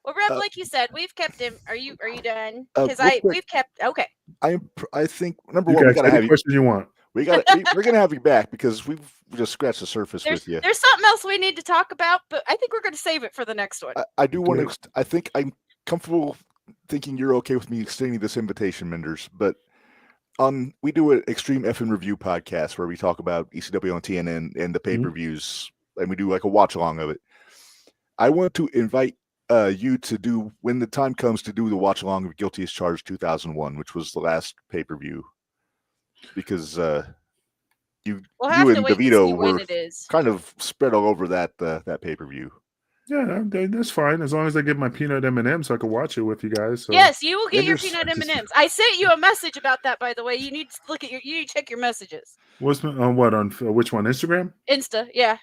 Well, Reb, like you said, we've kept him. Are you done? Because we've kept. Okay. I think number one, we gotta have you. Questions you want? We're gonna have you back because we've just scratched the surface with you. There's something else we need to talk about, but I think we're going to save it for the next one. I do want to. I think I'm comfortable thinking you're okay with me extending this invitation, Minderz. But we do an Extreme Effing Review podcast where we talk about ECW on TNN and the pay-per-views, and we do like a watch along of it. I want to invite you to do, when the time comes, to do the watch along of Guilty as Charged 2001, which was the last pay-per-view, because you and DeVito were kind of spread all over that pay-per-view. Yeah, that's fine as long as I get my peanut M&M so I can watch it with you guys. So. Yes, you will get your peanut M&Ms. I sent you a message about that, by the way. You need to you need to check your messages. What's on what on which one? Instagram? Insta, yeah.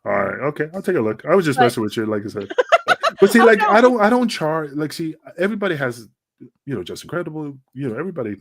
All right, okay, I'll take a look. I was just messing with you, like I said. But see, no. I don't charge. Like, see, everybody has, just incredible. Everybody.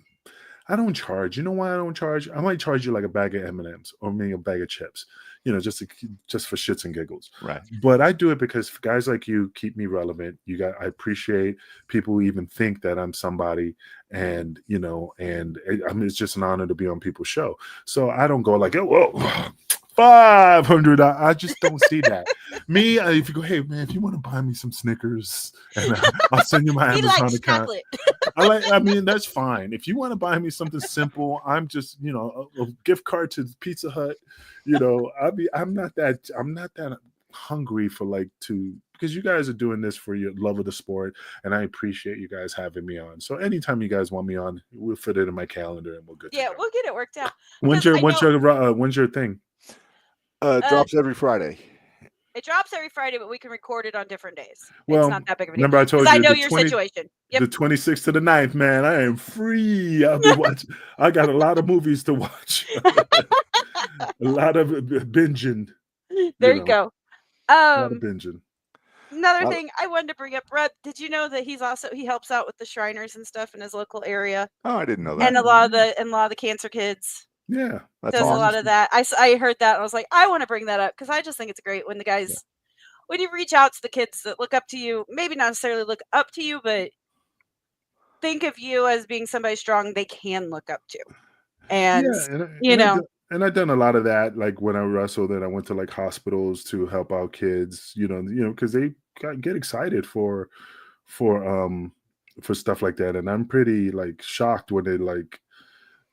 I don't charge. You know why I don't charge? I might charge you like a bag of M&Ms or maybe a bag of chips, just for shits and giggles. Right. But I do it because guys like you keep me relevant. I appreciate people who even think that I'm somebody, and it's just an honor to be on people's show. So I don't go like, oh, whoa. 500. I just don't see that. Me, if you go, hey man, if you want to buy me some Snickers, and I'll send you my Amazon account. I mean, that's fine. If you want to buy me something simple, I'm just, a gift card to Pizza Hut. I'm not that hungry for because you guys are doing this for your love of the sport, and I appreciate you guys having me on. So anytime you guys want me on, we'll fit it in my calendar and we'll get. Yeah, we'll get it worked out. When's your thing? Drops every Friday. It drops every Friday, but we can record it on different days. Well, it's not that big of a deal. Remember I told you I know your situation. Yep. The 26th to the 9th, man. I am free. I'll be watching. I got a lot of movies to watch. A lot of binging. There you go. A lot of binging. Another thing I wanted to bring up, Reb, did you know that he helps out with the Shriners and stuff in his local area? Oh, I didn't know that. And a lot of the cancer kids. Yeah, that's does awesome. A lot of that. I heard that and I was like, I want to bring that up because I just think it's great when the guys, when you reach out to the kids that look up to you, maybe not necessarily look up to you, but think of you as being somebody strong they can look up to. And, and I've done a lot of that. Like when I wrestled, and I went to like hospitals to help out kids, because they get excited for stuff like that. And I'm pretty like shocked when they like,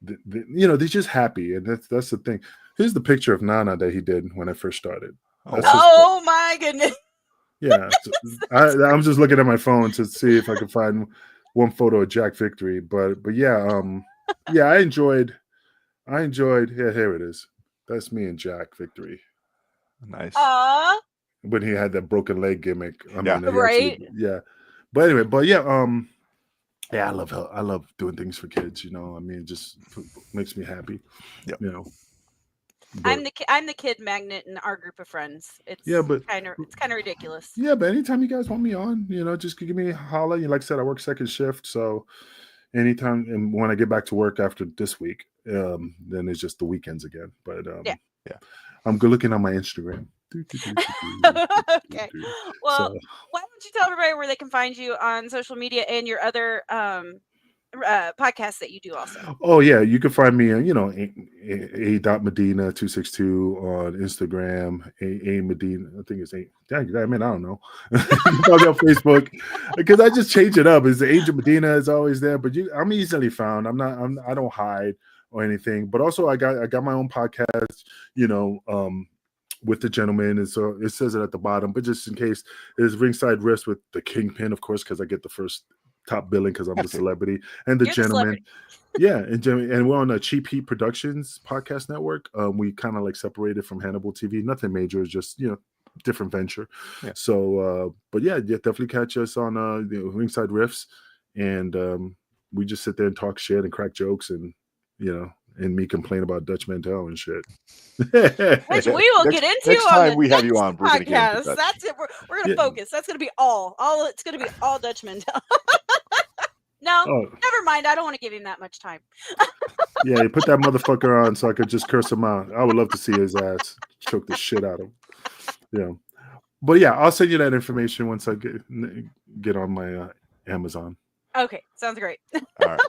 they're just happy, and that's the thing. Here's the picture of Nana that he did when I first started. Oh my goodness! Yeah, I'm just looking at my phone to see if I can find one photo of Jack Victory, but yeah, I enjoyed. Yeah, here it is. That's me and Jack Victory. Nice. When he had that broken leg gimmick. Right. But anyway, yeah, I love doing things for kids. I mean, it just makes me happy. Yeah. I'm the kid magnet in our group of friends. It's kind of ridiculous. Yeah, but anytime you guys want me on, just give me a holler. Like I said, I work second shift, so anytime. And when I get back to work after this week, then it's just the weekends again. But yeah, I'm good looking on my Instagram. Okay. Well, why don't you tell everybody where they can find you on social media and your other podcasts that you do also? Oh yeah, you can find me on a.medina 262 on Instagram. A Medina, I think it's a. I mean, I don't know. Probably on Facebook because I just change it up. It's the Angel Medina is always there, but I'm easily found. I don't hide or anything. But also, I got my own podcast. With the gentleman, and so it says it at the bottom, but just in case, is Ringside Riffs with the Kingpin, of course, because I get the first top billing because I'm the celebrity, and the gentleman. And we're on a Cheap Heat Productions podcast network. We kind of like separated from Hannibal TV. Nothing major, just different venture. Yeah. So, but yeah, definitely catch us on Ringside Riffs, and we just sit there and talk shit and crack jokes, and and me complain about Dutch Mantel and shit. Which we will get into next on time the we have you on. Podcast. That's it. We're going to focus. That's going to be all. It's going to be all Dutch Mantel. No, never mind. I don't want to give him that much time. Yeah, you put that motherfucker on so I could just curse him out. I would love to see his ass choke the shit out of him. Yeah, but yeah, I'll send you that information once I get on my Amazon. Okay, sounds great. All right.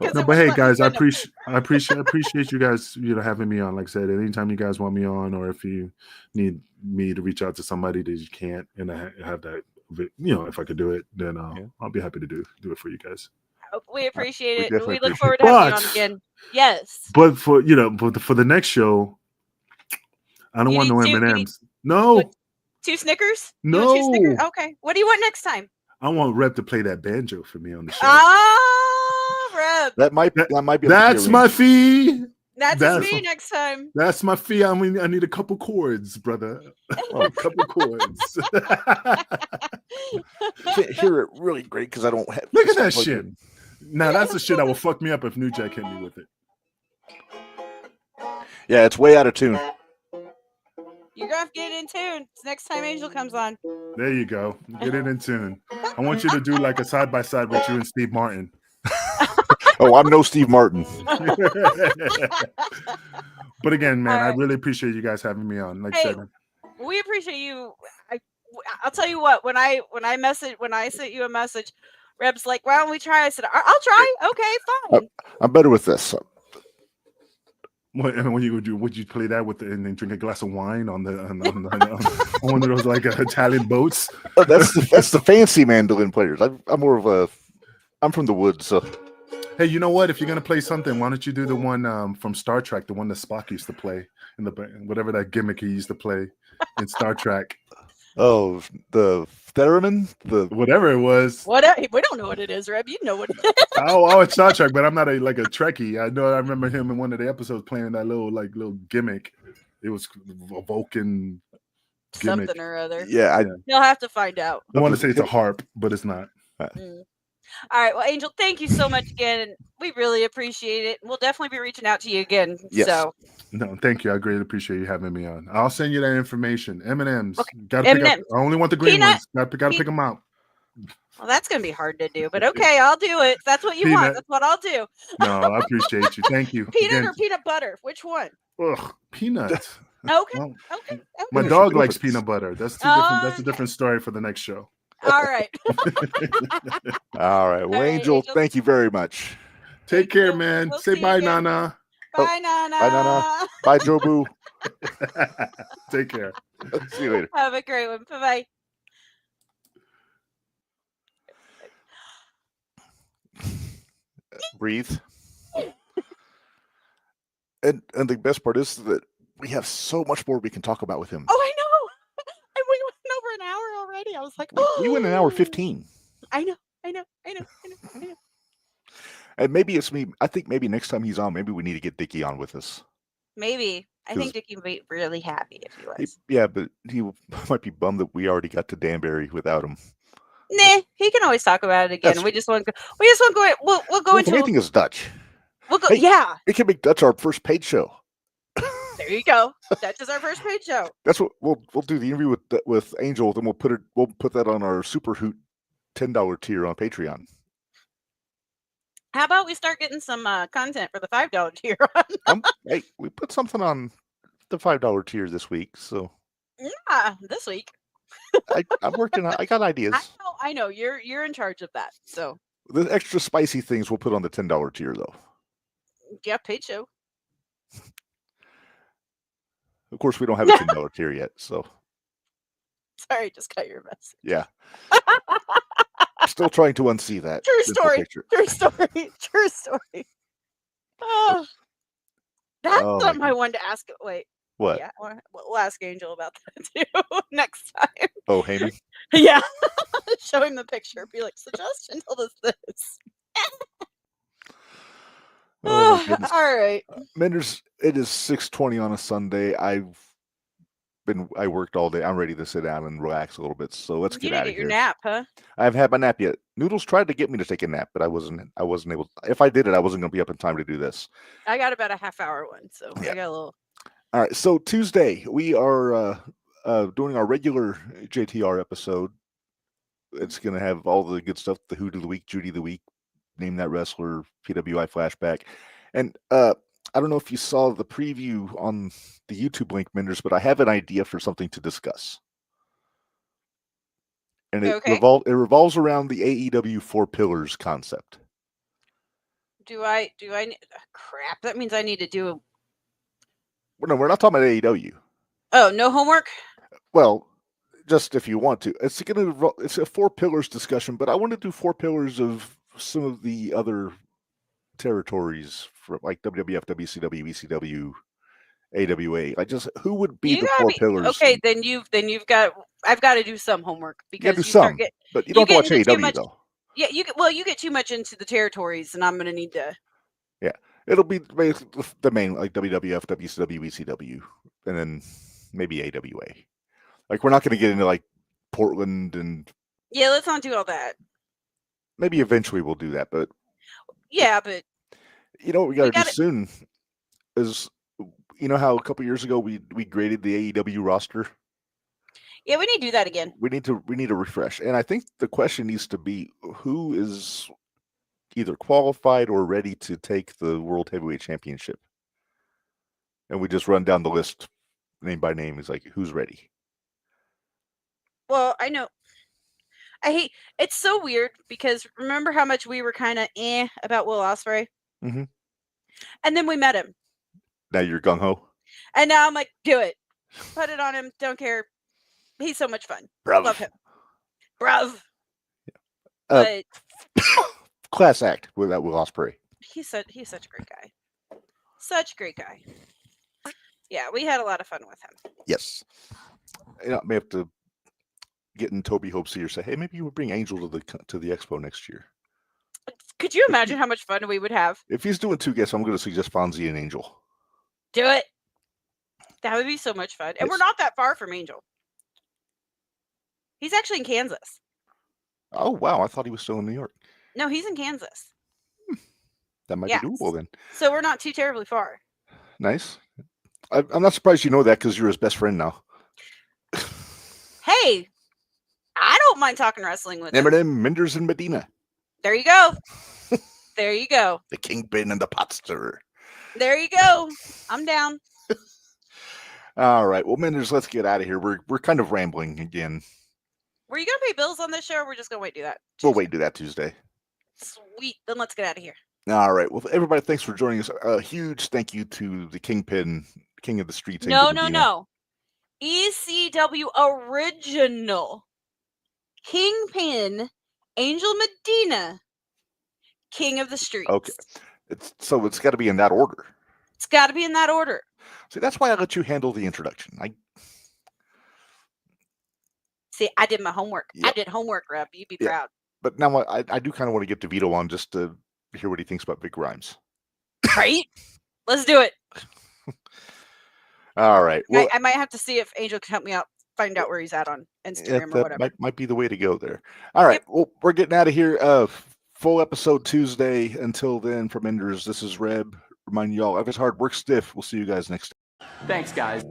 No, but hey guys, I appreciate you guys, having me on. Like I said, anytime you guys want me on, or if you need me to reach out to somebody that you can't, and I have that, if I could do it, then I'll be happy to do it for you guys. We appreciate it. We look forward to having you on again. Yes. But for the next show, I don't want no M&Ms. No. What, 2 Snickers? No. 2 Snickers? Okay. What do you want next time? I want Reb to play that banjo for me on the show. Ah, Reb. That might be. That's my fee. That's me next time. That's my fee. I mean, I need a couple chords, brother. A couple chords. Can't hear it really great because I don't have. Look at that shit. Now that's the shit that will fuck me up if New Jack hit me with it. Yeah, it's way out of tune. You're gonna have to get it in tune next time Angel comes on. There you go. Get it in tune. I want you to do like a side by side with you and Steve Martin. Oh, I'm no Steve Martin. But again, man, All right. I really appreciate you guys having me on. Like I said, we appreciate you. I'll tell you what. When I sent you a message, Reb's like, "Why don't we try?" I said, "I'll try." Okay, fine. I'm better with this. What when you would you play that with and then drink a glass of wine on one of those like Italian boats? Oh, that's the fancy mandolin players. I'm more of I'm from the woods, so. Hey, you know what? If you're gonna play something, why don't you do the one from Star Trek, the one that Spock used to play in the whatever that gimmick he used to play in Star Trek? Oh, the theremin, the whatever it was. What? We don't know what it is, Reb. You know what it is. Oh, it's Star Trek, but I'm not a Trekkie. I remember him in one of the episodes playing that little gimmick. It was a Vulcan gimmick. Something or other. Yeah, you'll have to find out. I want to say it's a harp, but it's not. All right. Well, Angel, thank you so much again. We really appreciate it. We'll definitely be reaching out to you again. Yes. So. No, thank you. I greatly appreciate you having me on. I'll send you that information. M&Ms. Okay. Gotta pick up. I only want the green ones. Gotta pick them out. Well, that's gonna be hard to do, but okay, I'll do it. If that's what you want. That's what I'll do. No, I appreciate you. Thank you. Peanut or peanut butter? Which one? Ugh, peanut. Okay. Well, okay. My dog likes peanut butter. That's different. That's a different story for the next show. All right. All right. Well, Angel, thank you very much. Take care, man. Say bye, Nana. Bye, Nana. Bye, Nana. Bye, Jobu. Take care. See you later. Have a great one. Bye-bye. Breathe. And the best part is that we have so much more we can talk about with him. Oh, I know. And we went over an hour already. I was like, oh. We went an hour 15. I know. And maybe it's me. I think maybe next time he's on, maybe we need to get Dickie on with us. Maybe. I think Dickie would be really happy if he was. Yeah, but he might be bummed that we already got to Danbury without him. Nah, he can always talk about it again. We just want to go. We'll go into anything is Dutch. We'll go. Hey, yeah. We can make Dutch our first paid show. There you go. Dutch is our first paid show. That's what we'll do the interview with Angel. Then we'll put that on our Super Hoot $10 tier on Patreon. How about we start getting some content for the $5 tier? Hey, we put something on the $5 tier this week. So yeah, this week. I'm working on. I got ideas. I know. You're in charge of that. So the extra spicy things we'll put on the $10 tier, though. Yeah, paid show. Of course, we don't have a $10 tier yet. So sorry, just got your message. Yeah. Still trying to unsee that. True story. True story. Oh, that's something I wanted to ask. Wait. What? Yeah, we'll ask Angel about that too next time. Oh, Heyman? Yeah. Show him the picture. Be like, suggestion, tell us this. All right. Minderz, it is 6:20 on a Sunday. I worked all day. I'm ready to sit down and relax a little bit. So let's get out of here. You didn't get your nap, huh? I haven't had my nap yet. Noodles tried to get me to take a nap, but I wasn't able. If I did it, I wasn't going to be up in time to do this. I got about a half-hour one, so yeah. I got a little. All right. So Tuesday we are doing our regular JTR episode. It's going to have all the good stuff: the Hoot of the Week, Judy of the Week, Name That Wrestler, PWI flashback, and I don't know if you saw the preview on the YouTube link, Minderz, but I have an idea for something to discuss. And it revolves around the AEW 4 Pillars concept. Do I crap, that means I need to do No, we're not talking about AEW. Oh, no homework? Well, just if you want to. It's a 4 Pillars discussion, but I want to do 4 Pillars of some of the other territories for like WWF, WCW, ECW, AWA. Like, just who would be the 4 pillars? Okay, then I've got to do some homework because but you don't have to watch AEW though. Yeah, you get too much into the territories, and I'm going to need to. Yeah, It'll be basically the main, like WWF, WCW, ECW, and then maybe AWA. Like, we're not going to get into like Portland and. Yeah, let's not do all that. Maybe eventually we'll do that, but. Yeah, but. You know what we got to do soon is, you know how a couple years ago we graded the AEW roster. Yeah, we need to do that again. We need to refresh, and I think the question needs to be who is either qualified or ready to take the World Heavyweight Championship, and we just run down the list name by name. It's like, who's ready? Well, I know. It's so weird because remember how much we were kind of about Will Ospreay? Mm-hmm. And then we met him. Now you're gung ho. And now I'm like, do it. Put it on him. Don't care. He's so much fun. Bruv. Love him. Bruv. But class act with that Will Ospreay. He's such a great guy. Such a great guy. Yeah, we had a lot of fun with him. Yes. You know, I may have to get in Toby Hope's ear, say, hey, maybe you would bring Angel to the expo next year. Could you imagine how much fun we would have? If he's doing 2 guests, I'm going to suggest Fonzie and Angel. Do it. That would be so much fun. And we're not that far from Angel. He's actually in Kansas. Oh, wow. I thought he was still in New York. No, he's in Kansas. That might be doable then. So we're not too terribly far. Nice. I'm not surprised you know that because you're his best friend now. Hey, I don't mind talking wrestling with him. Reb Minderz and Medina. There you go. There you go. The Kingpin and the pot stirrer. There you go. I'm down. All right. Well, Minderz, let's get out of here. We're kind of rambling again. Were you going to pay bills on this show, or we're just going to wait to do that Tuesday? We'll wait to do that Tuesday. Sweet. Then let's get out of here. All right. Well, everybody, thanks for joining us. A huge thank you to the Kingpin, King of the Streets. No. ECW original. Kingpin, Angel Medina, King of the Streets. Okay. It's got to be in that order. It's got to be in that order. See, that's why I let you handle the introduction. I did my homework. Yep. I did homework, Reb. You'd be proud. But now I do kind of want to get DeVito on just to hear what he thinks about Vic Grimes. Right? Let's do it. All right. Well, I might have to see if Angel can help me out, find out where he's at on Instagram or whatever. Might be the way to go there. All right. Yep. Well, we're getting out of here. Full episode Tuesday. Until then, from Minderz, this is Reb. Remind y'all, if it's hard, work stiff. We'll see you guys next time. Thanks, guys.